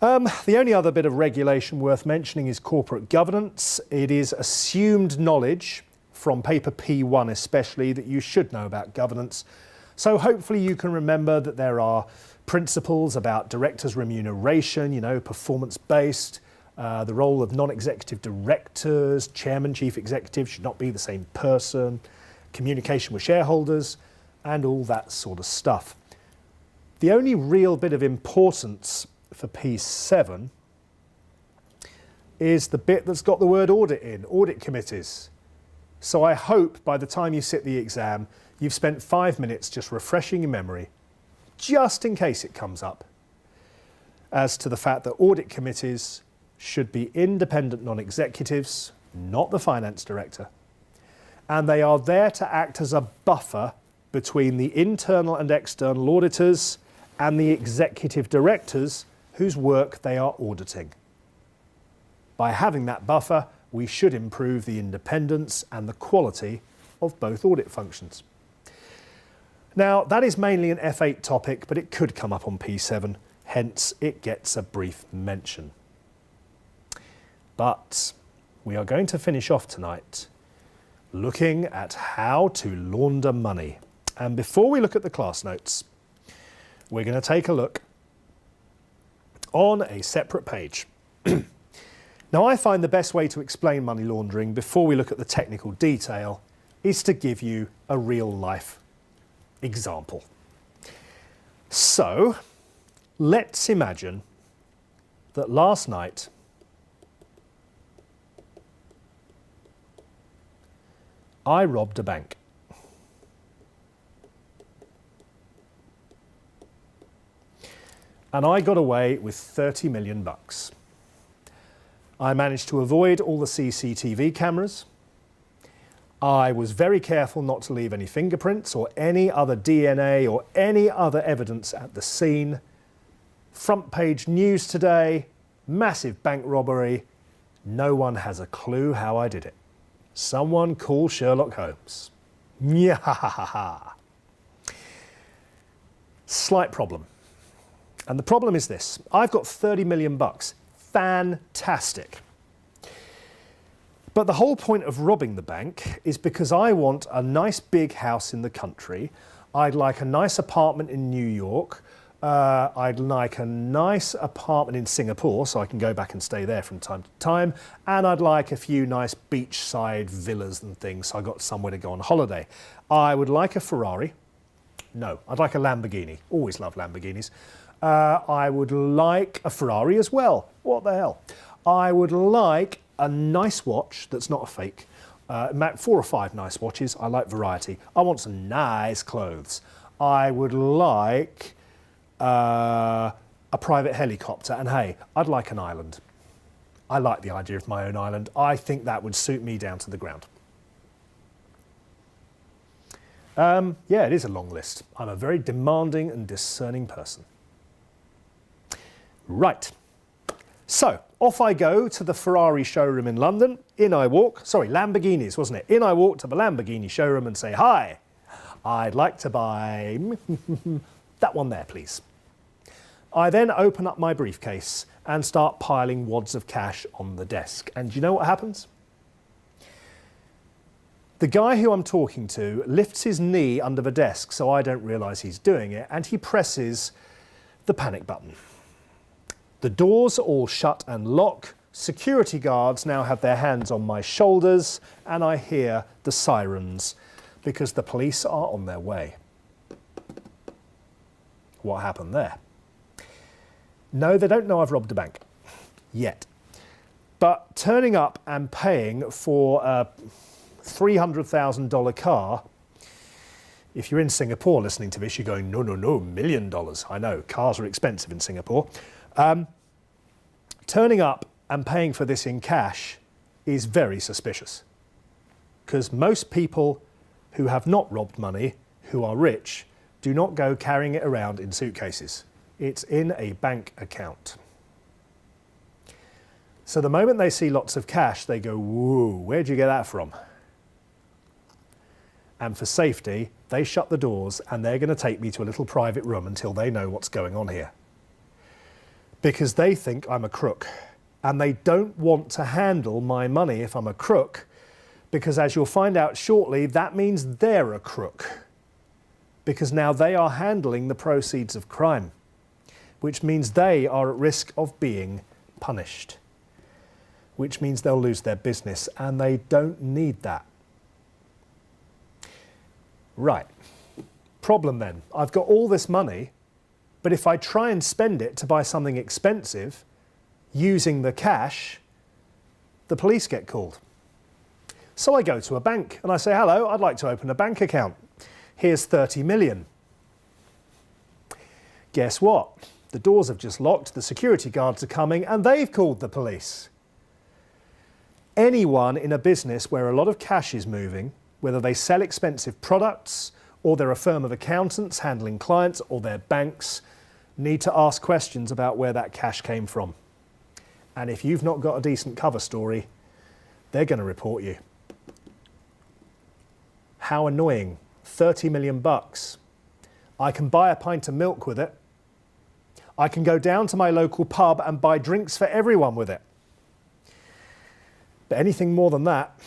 The only other bit of regulation worth mentioning is corporate governance. It is assumed knowledge, from paper P1 especially, that you should know about governance. So hopefully you can remember that there are principles about directors' remuneration, performance-based, the role of non-executive directors, chairman, chief executive should not be the same person, communication with shareholders, and all that sort of stuff. The only real bit of importance for P7 is the bit that's got the word audit in, audit committees. So I hope by the time you sit the exam, you've spent 5 minutes just refreshing your memory, just in case it comes up, as to the fact that audit committees should be independent non-executives, not the finance director. And they are there to act as a buffer between the internal and external auditors and the executive directors whose work they are auditing. By having that buffer, we should improve the independence and the quality of both audit functions. Now, that is mainly an F8 topic, but it could come up on P7, hence it gets a brief mention. But we are going to finish off tonight looking at how to launder money. And before we look at the class notes, we're going to take a look on a separate page. Now, I find the best way to explain money laundering before we look at the technical detail is to give you a real life example. So, let's imagine that last night I robbed a bank. And I got away with 30 million bucks. I managed to avoid all the CCTV cameras. I was very careful not to leave any fingerprints or any other DNA or any other evidence at the scene. Front page news today, massive bank robbery. No one has a clue how I did it. Someone call Sherlock Holmes. Nyahahaha. Slight problem. And the problem is this. I've got 30 million bucks. Fantastic. But the whole point of robbing the bank is because I want a nice big house in the country. I'd like a nice apartment in New York. I'd like a nice apartment in Singapore so I can go back and stay there from time to time. And I'd like a few nice beachside villas and things so I got somewhere to go on holiday. I would like a Ferrari. No, I'd like a Lamborghini. Always love Lamborghinis. I would like a Ferrari as well. What the hell? I would like a nice watch that's not a fake. 4 or 5 nice watches. I like variety. I want some nice clothes. I would like a private helicopter. And hey, I'd like an island. I like the idea of my own island. I think that would suit me down to the ground. Yeah, it is a long list. I'm a very demanding and discerning person. Right. So, off I go to the Ferrari showroom in London. In I walk. Sorry, Lamborghinis, wasn't it? In I walk to the Lamborghini showroom and say, "Hi, I'd like to buy that one there, please." I then open up my briefcase and start piling wads of cash on the desk. And do you know what happens? The guy who I'm talking to lifts his knee under the desk so I don't realise he's doing it, and he presses the panic button. The doors all shut and lock. Security guards now have their hands on my shoulders, and I hear the sirens because the police are on their way. What happened there? No, they don't know I've robbed a bank. Yet. But turning up and paying for a $300,000 car, if you're in Singapore listening to this, you're going, no, $1 million. I know, cars are expensive in Singapore. Turning up and paying for this in cash is very suspicious, because most people who have not robbed money, who are rich, do not go carrying it around in suitcases. It's in a bank account. So the moment they see lots of cash, they go, whoa, where'd you get that from? And for safety, they shut the doors and they're going to take me to a little private room until they know what's going on here. Because they think I'm a crook, and they don't want to handle my money if I'm a crook, because as you'll find out shortly, that means they're a crook, because now they are handling the proceeds of crime, which means they are at risk of being punished, which means they'll lose their business, and they don't need that. Right. Problem then. I've got all this money, but if I try and spend it to buy something expensive using the cash, the police get called. So I go to a bank and I say, "Hello, I'd like to open a bank account. Here's 30 million. Guess what? The doors have just locked, the security guards are coming, and they've called the police. Anyone in a business where a lot of cash is moving, whether they sell expensive products or they're a firm of accountants handling clients or they're banks, need to ask questions about where that cash came from. And if you've not got a decent cover story, they're going to report you. How annoying. 30 million bucks. I can buy a pint of milk with it. I can go down to my local pub and buy drinks for everyone with it. But anything more than that,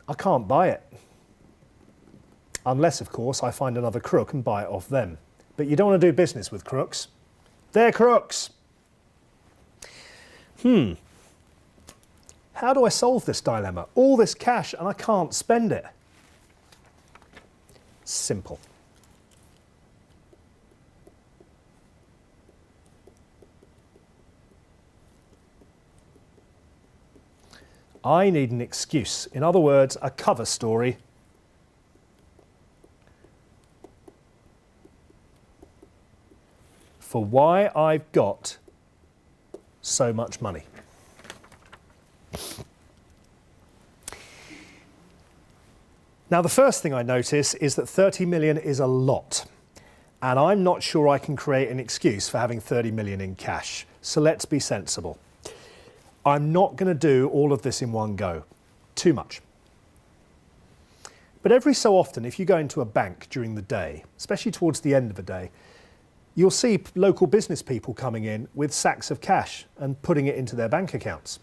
I can't buy it. Unless, of course, I find another crook and buy it off them. But you don't want to do business with crooks. They're crooks. How do I solve this dilemma? All this cash and I can't spend it. Simple. I need an excuse. In other words, a cover story for why I've got so much money. Now, the first thing I notice is that 30 million is a lot, and I'm not sure I can create an excuse for having 30 million in cash. So let's be sensible. I'm not going to do all of this in one go. Too much. But every so often, if you go into a bank during the day, especially towards the end of the day, you'll see local business people coming in with sacks of cash and putting it into their bank accounts.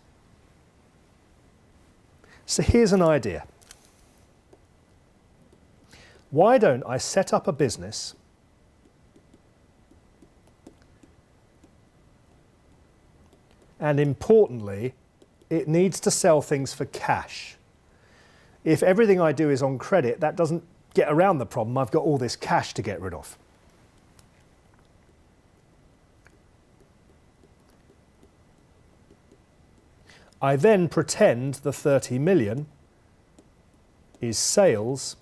So here's an idea. Why don't I set up a business and importantly, it needs to sell things for cash. If everything I do is on credit, that doesn't get around the problem. I've got all this cash to get rid of. I then pretend the 30 million is sales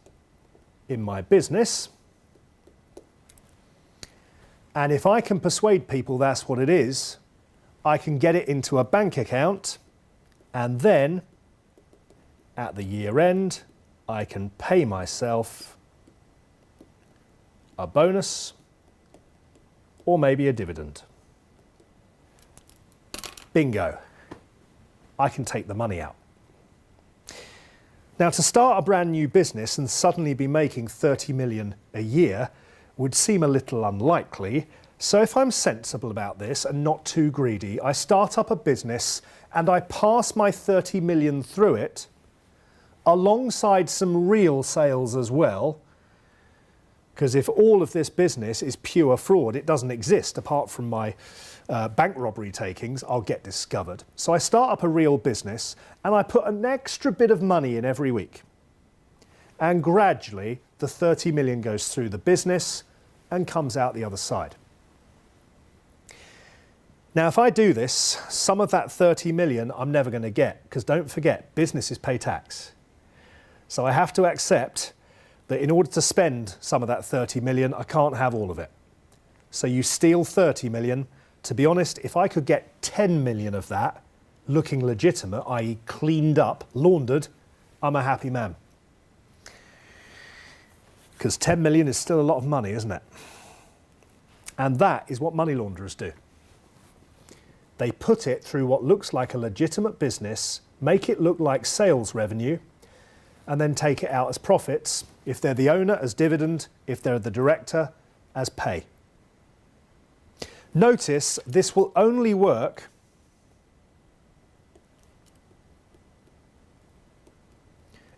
in my business. And if I can persuade people that's what it is, I can get it into a bank account, and then at the year end, I can pay myself a bonus or maybe a dividend. Bingo. I can take the money out. Now, to start a brand new business and suddenly be making 30 million a year would seem a little unlikely. So if I'm sensible about this and not too greedy, I start up a business and I pass my 30 million through it alongside some real sales as well. Because if all of this business is pure fraud, it doesn't exist apart from my bank robbery takings, I'll get discovered. So I start up a real business and I put an extra bit of money in every week. And gradually the 30 million goes through the business and comes out the other side. Now, if I do this, some of that 30 million I'm never going to get, because don't forget, businesses pay tax. So I have to accept that in order to spend some of that 30 million, I can't have all of it. So you steal 30 million. To be honest, if I could get 10 million of that looking legitimate, i.e. cleaned up, laundered, I'm a happy man. Because 10 million is still a lot of money, isn't it? And that is what money launderers do. They put it through what looks like a legitimate business, make it look like sales revenue, and then take it out as profits. If they're the owner, as dividend. If they're the director, as pay. Notice this will only work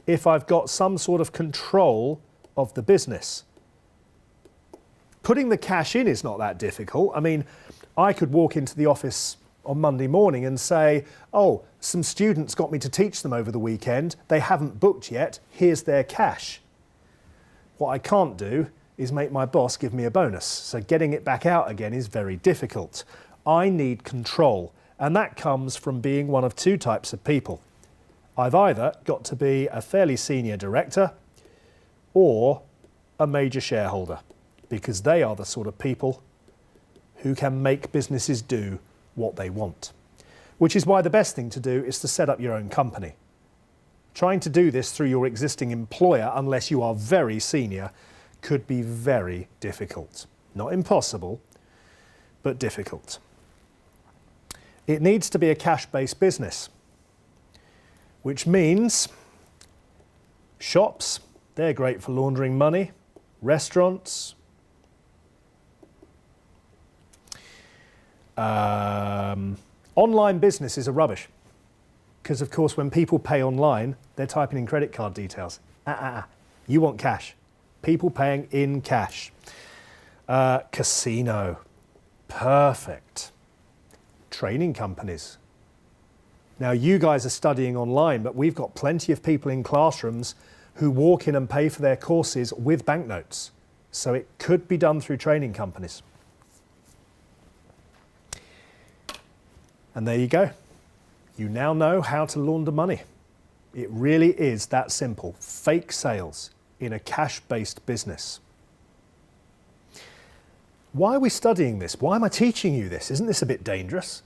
if I've got some sort of control of the business. Putting the cash in is not that difficult. I mean, I could walk into the office on Monday morning and say, oh, some students got me to teach them over the weekend. They haven't booked yet. Here's their cash. What I can't do is make my boss give me a bonus. So getting it back out again is very difficult. I need control. And that comes from being one of two types of people. I've either got to be a fairly senior director or a major shareholder, because they are the sort of people who can make businesses do what they want. Which is why the best thing to do is to set up your own company. Trying to do this through your existing employer, unless you are very senior, could be very difficult. Not impossible, but difficult. It needs to be a cash-based business, which means shops, they're great for laundering money, restaurants, online businesses are rubbish, because of course when people pay online, they're typing in credit card details. You want cash. People paying in cash. Casino, perfect. Training companies. Now you guys are studying online, but we've got plenty of people in classrooms who walk in and pay for their courses with banknotes. So it could be done through training companies. And there you go. You now know how to launder money. It really is that simple. Fake sales in a cash-based business. Why are we studying this? Why am I teaching you this? Isn't this a bit dangerous?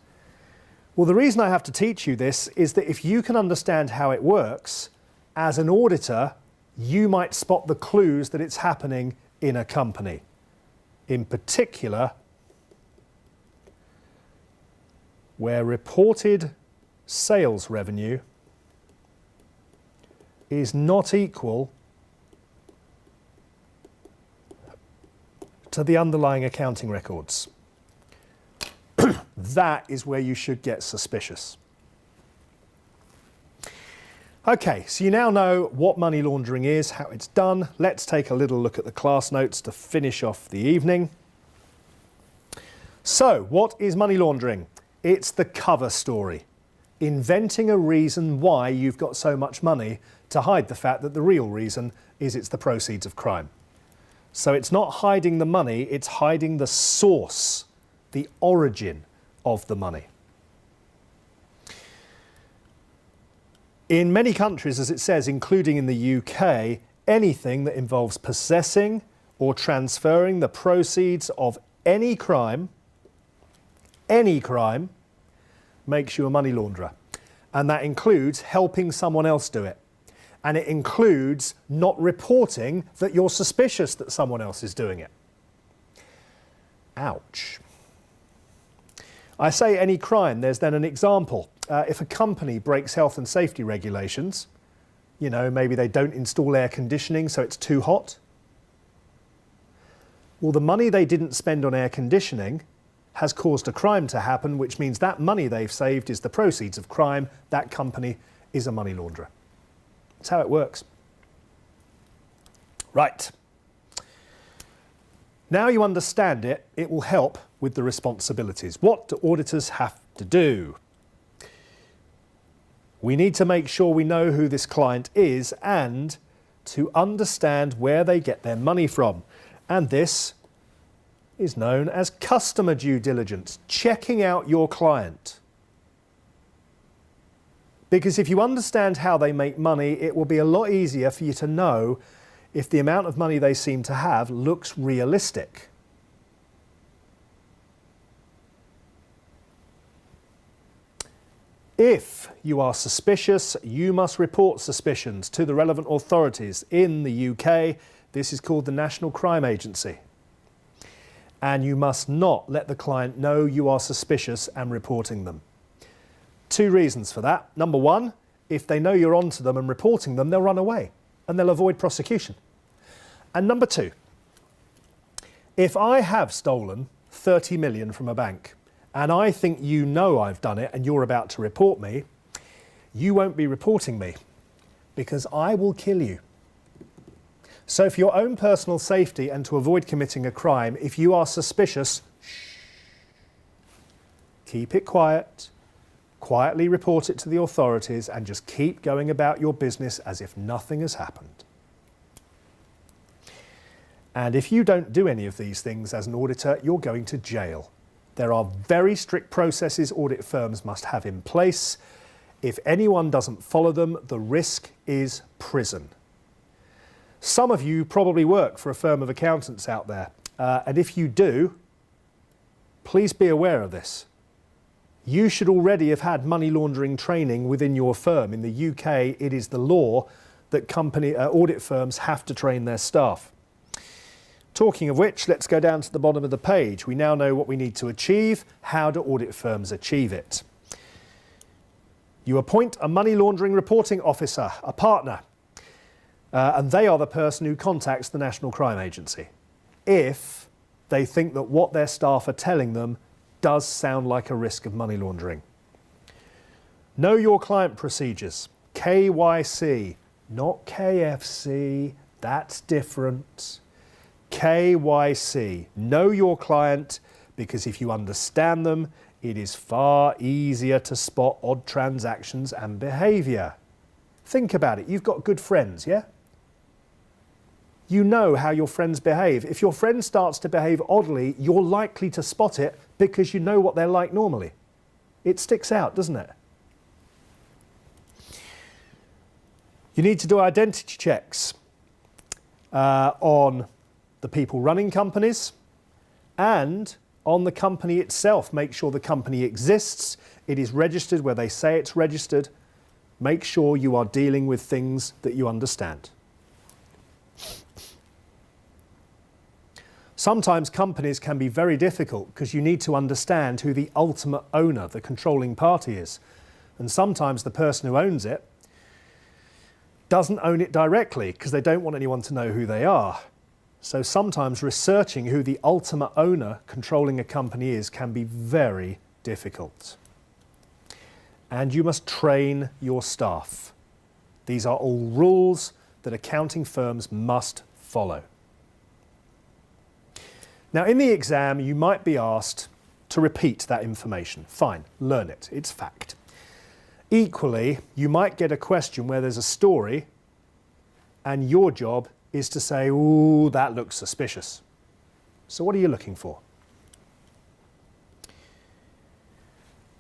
Well, the reason I have to teach you this is that if you can understand how it works, as an auditor, you might spot the clues that it's happening in a company. In particular, where reported sales revenue is not equal to the underlying accounting records. That is where you should get suspicious. Okay, so you now know what money laundering is, how it's done. Let's take a little look at the class notes to finish off the evening. So, what is money laundering? It's the cover story. Inventing a reason why you've got so much money to hide the fact that the real reason is it's the proceeds of crime. So it's not hiding the money, it's hiding the source, the origin of the money. In many countries, as it says, including in the UK, anything that involves possessing or transferring the proceeds of any crime, makes you a money launderer. And that includes helping someone else do it. And it includes not reporting that you're suspicious that someone else is doing it. Ouch. I say any crime, there's then an example. If a company breaks health and safety regulations, you know, maybe they don't install air conditioning so it's too hot. Well, the money they didn't spend on air conditioning has caused a crime to happen, which means that money they've saved is the proceeds of crime. That company is a money launderer. That's how it works. Right. Now you understand it, it will help with the responsibilities. What do auditors have to do? We need to make sure we know who this client is and to understand where they get their money from. And this is known as customer due diligence, checking out your client. Because if you understand how they make money, it will be a lot easier for you to know if the amount of money they seem to have looks realistic. If you are suspicious, you must report suspicions to the relevant authorities. In the UK, this is called the National Crime Agency. And you must not let the client know you are suspicious and reporting them. Two reasons for that. Number one, if they know you're onto them and reporting them, they'll run away and they'll avoid prosecution. And number two, if I have stolen 30 million from a bank and I think you know I've done it and you're about to report me, you won't be reporting me because I will kill you. So for your own personal safety and to avoid committing a crime, if you are suspicious, keep it quiet, quietly report it to the authorities and just keep going about your business as if nothing has happened. And if you don't do any of these things as an auditor, you're going to jail. There are very strict processes audit firms must have in place. If anyone doesn't follow them, the risk is prison. Some of you probably work for a firm of accountants out there, and if you do, please be aware of this. You should already have had money laundering training within your firm. In the UK, it is the law that audit firms have to train their staff. Talking of which, let's go down to the bottom of the page. We now know what we need to achieve. How do audit firms achieve it? You appoint a money laundering reporting officer, a partner, and they are the person who contacts the National Crime Agency if they think that what their staff are telling them does sound like a risk of money laundering. Know your client procedures, KYC, not KFC, that's different. KYC, know your client, because if you understand them, it is far easier to spot odd transactions and behaviour. Think about it, you've got good friends, yeah? You know how your friends behave. If your friend starts to behave oddly, you're likely to spot it because you know what they're like normally. It sticks out, doesn't it? You need to do identity checks on the people running companies and on the company itself. Make sure the company exists, it is registered where they say it's registered. Make sure you are dealing with things that you understand. Sometimes companies can be very difficult because you need to understand who the ultimate owner, the controlling party is. And sometimes the person who owns it doesn't own it directly because they don't want anyone to know who they are. So sometimes researching who the ultimate owner controlling a company is can be very difficult. And you must train your staff. These are all rules that accounting firms must follow. Now, in the exam, you might be asked to repeat that information. Fine, learn it, it's fact. Equally, you might get a question where there's a story and your job is to say, ooh, that looks suspicious. So what are you looking for?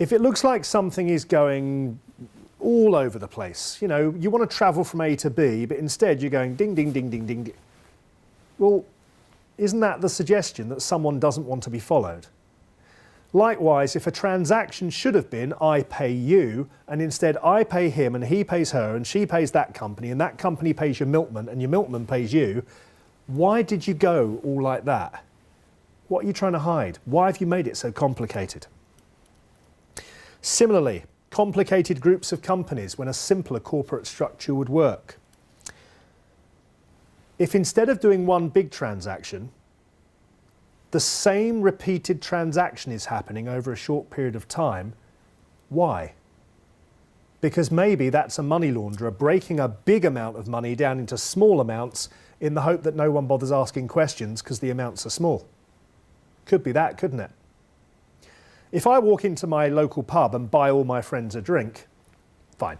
If it looks like something is going all over the place, you know, you want to travel from A to B, but instead you're going ding, ding, ding, ding, ding, ding. Well, isn't that the suggestion that someone doesn't want to be followed? Likewise, if a transaction should have been I pay you, and instead I pay him and he pays her and she pays that company and that company pays your milkman and your milkman pays you, why did you go all like that? What are you trying to hide? Why have you made it so complicated? Similarly, complicated groups of companies when a simpler corporate structure would work. If instead of doing one big transaction, the same repeated transaction is happening over a short period of time, why? Because maybe that's a money launderer breaking a big amount of money down into small amounts in the hope that no one bothers asking questions because the amounts are small. Could be that, couldn't it? If I walk into my local pub and buy all my friends a drink, fine.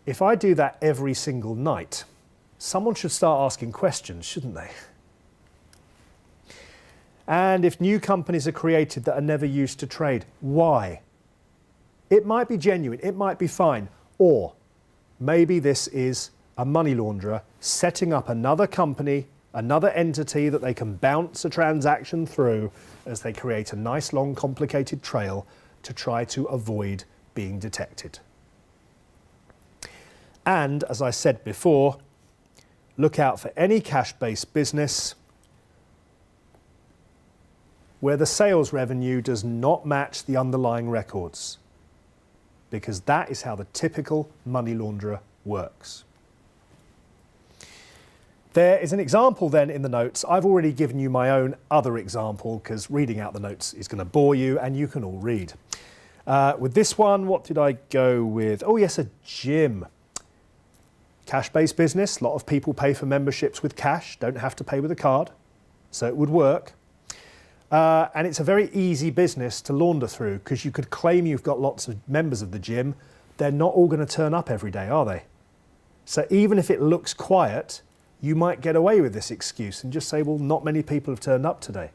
If I do that every single night, someone should start asking questions, shouldn't they? And if new companies are created that are never used to trade, why? It might be genuine, it might be fine, or maybe this is a money launderer setting up another company, another entity that they can bounce a transaction through as they create a nice long complicated trail to try to avoid being detected. And as I said before, look out for any cash-based business where the sales revenue does not match the underlying records, because that is how the typical money launderer works. There is an example then in the notes. I've already given you my own other example because reading out the notes is going to bore you and you can all read. With this one, what did I go with? Oh yes, a gym. Cash-based business, a lot of people pay for memberships with cash, don't have to pay with a card, so it would work. And it's a very easy business to launder through because you could claim you've got lots of members of the gym. They're not all going to turn up every day, are they? So even if it looks quiet, you might get away with this excuse and just say, well, not many people have turned up today.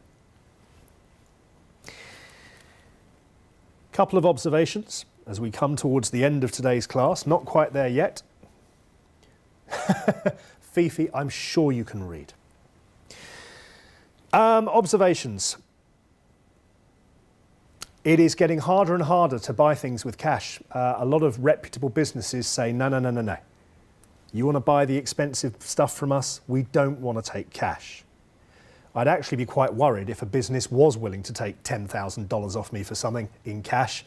Couple of observations as we come towards the end of today's class. Not quite there yet. Fifi, I'm sure you can read. Observations. It is getting harder and harder to buy things with cash. A lot of reputable businesses say, no, no, no, no, no. You want to buy the expensive stuff from us? We don't want to take cash. I'd actually be quite worried if a business was willing to take $10,000 off me for something in cash.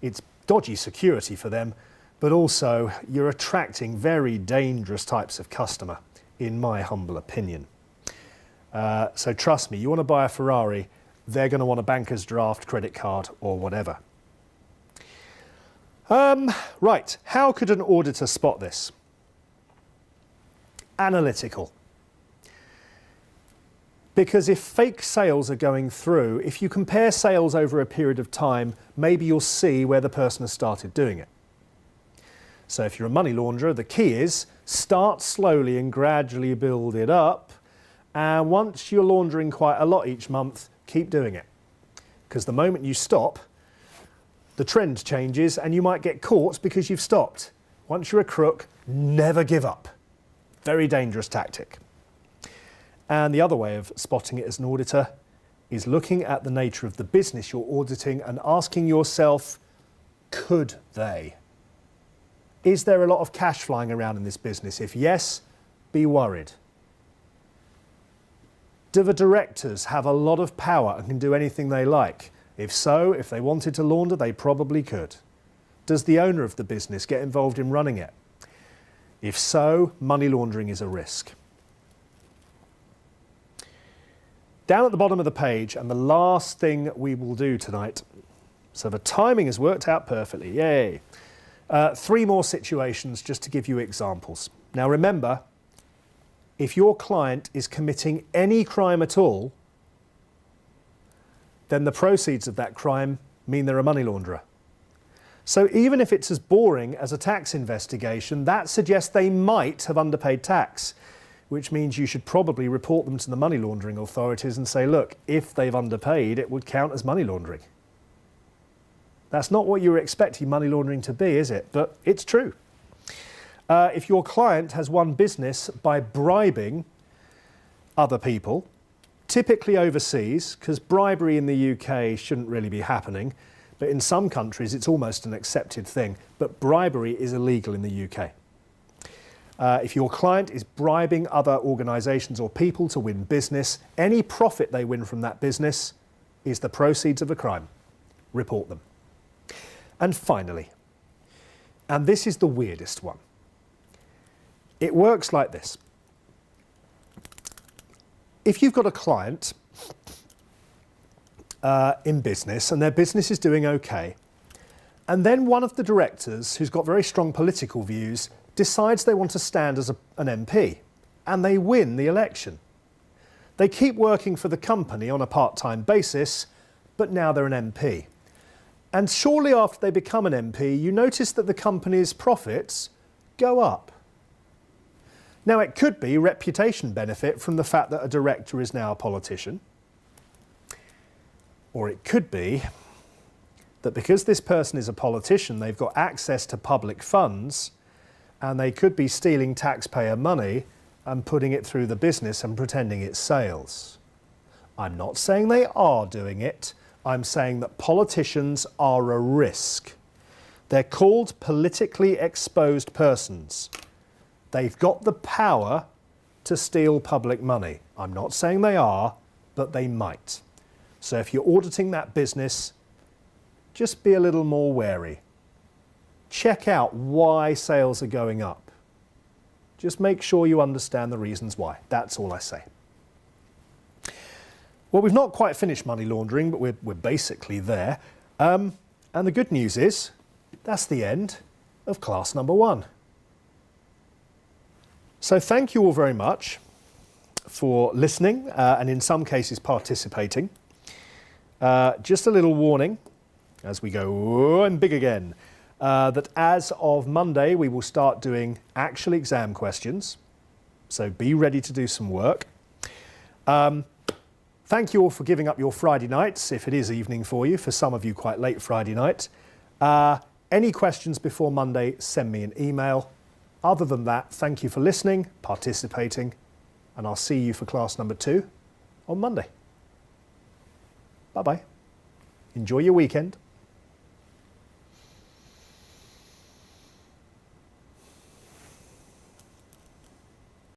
It's dodgy security for them, but also you're attracting very dangerous types of customer, in my humble opinion. So trust me, you want to buy a Ferrari, they're going to want a banker's draft, credit card, or whatever. Right, how could an auditor spot this? Analytical. Because if fake sales are going through, if you compare sales over a period of time, maybe you'll see where the person has started doing it. So if you're a money launderer, the key is start slowly and gradually build it up. And once you're laundering quite a lot each month, keep doing it. Because the moment you stop, the trend changes and you might get caught because you've stopped. Once you're a crook, never give up. Very dangerous tactic. And the other way of spotting it as an auditor is looking at the nature of the business you're auditing and asking yourself, could they? Is there a lot of cash flying around in this business? If yes, be worried. Do the directors have a lot of power and can do anything they like? If so, if they wanted to launder, they probably could. Does the owner of the business get involved in running it? If so, money laundering is a risk. Down at the bottom of the page, and the last thing we will do tonight, so the timing has worked out perfectly, yay, Three more situations just to give you examples. Now remember, if your client is committing any crime at all, then the proceeds of that crime mean they're a money launderer. So even if it's as boring as a tax investigation, that suggests they might have underpaid tax, which means you should probably report them to the money laundering authorities and say, look, if they've underpaid, it would count as money laundering. That's not what you were expecting money laundering to be, is it? But it's true. If your client has won business by bribing other people, typically overseas, because bribery in the UK shouldn't really be happening, but in some countries it's almost an accepted thing, but bribery is illegal in the UK. If your client is bribing other organisations or people to win business, any profit they win from that business is the proceeds of a crime. Report them. And finally, and this is the weirdest one, it works like this. If you've got a client in business and their business is doing okay, and then one of the directors who's got very strong political views decides they want to stand as an MP, and they win the election. They keep working for the company on a part-time basis, but now they're an MP. And shortly after they become an MP, you notice that the company's profits go up. Now, it could be reputation benefit from the fact that a director is now a politician. Or it could be that because this person is a politician, they've got access to public funds, and they could be stealing taxpayer money and putting it through the business and pretending it's sales. I'm not saying they are doing it. I'm saying that politicians are a risk. They're called politically exposed persons. They've got the power to steal public money. I'm not saying they are, but they might. So if you're auditing that business, just be a little more wary. Check out why sales are going up. Just make sure you understand the reasons why. That's all I say. Well, we've not quite finished money laundering, but we're basically there. And the good news is, that's the end of class number 1. So thank you all very much for listening and in some cases participating. Just a little warning as we go and big again. That as of Monday, we will start doing actual exam questions. So be ready to do some work. Thank you all for giving up your Friday nights, if it is evening for you, for some of you quite late Friday night. Any questions before Monday, send me an email. Other than that, thank you for listening, participating, and I'll see you for class number 2 on Monday. Bye-bye. Enjoy your weekend.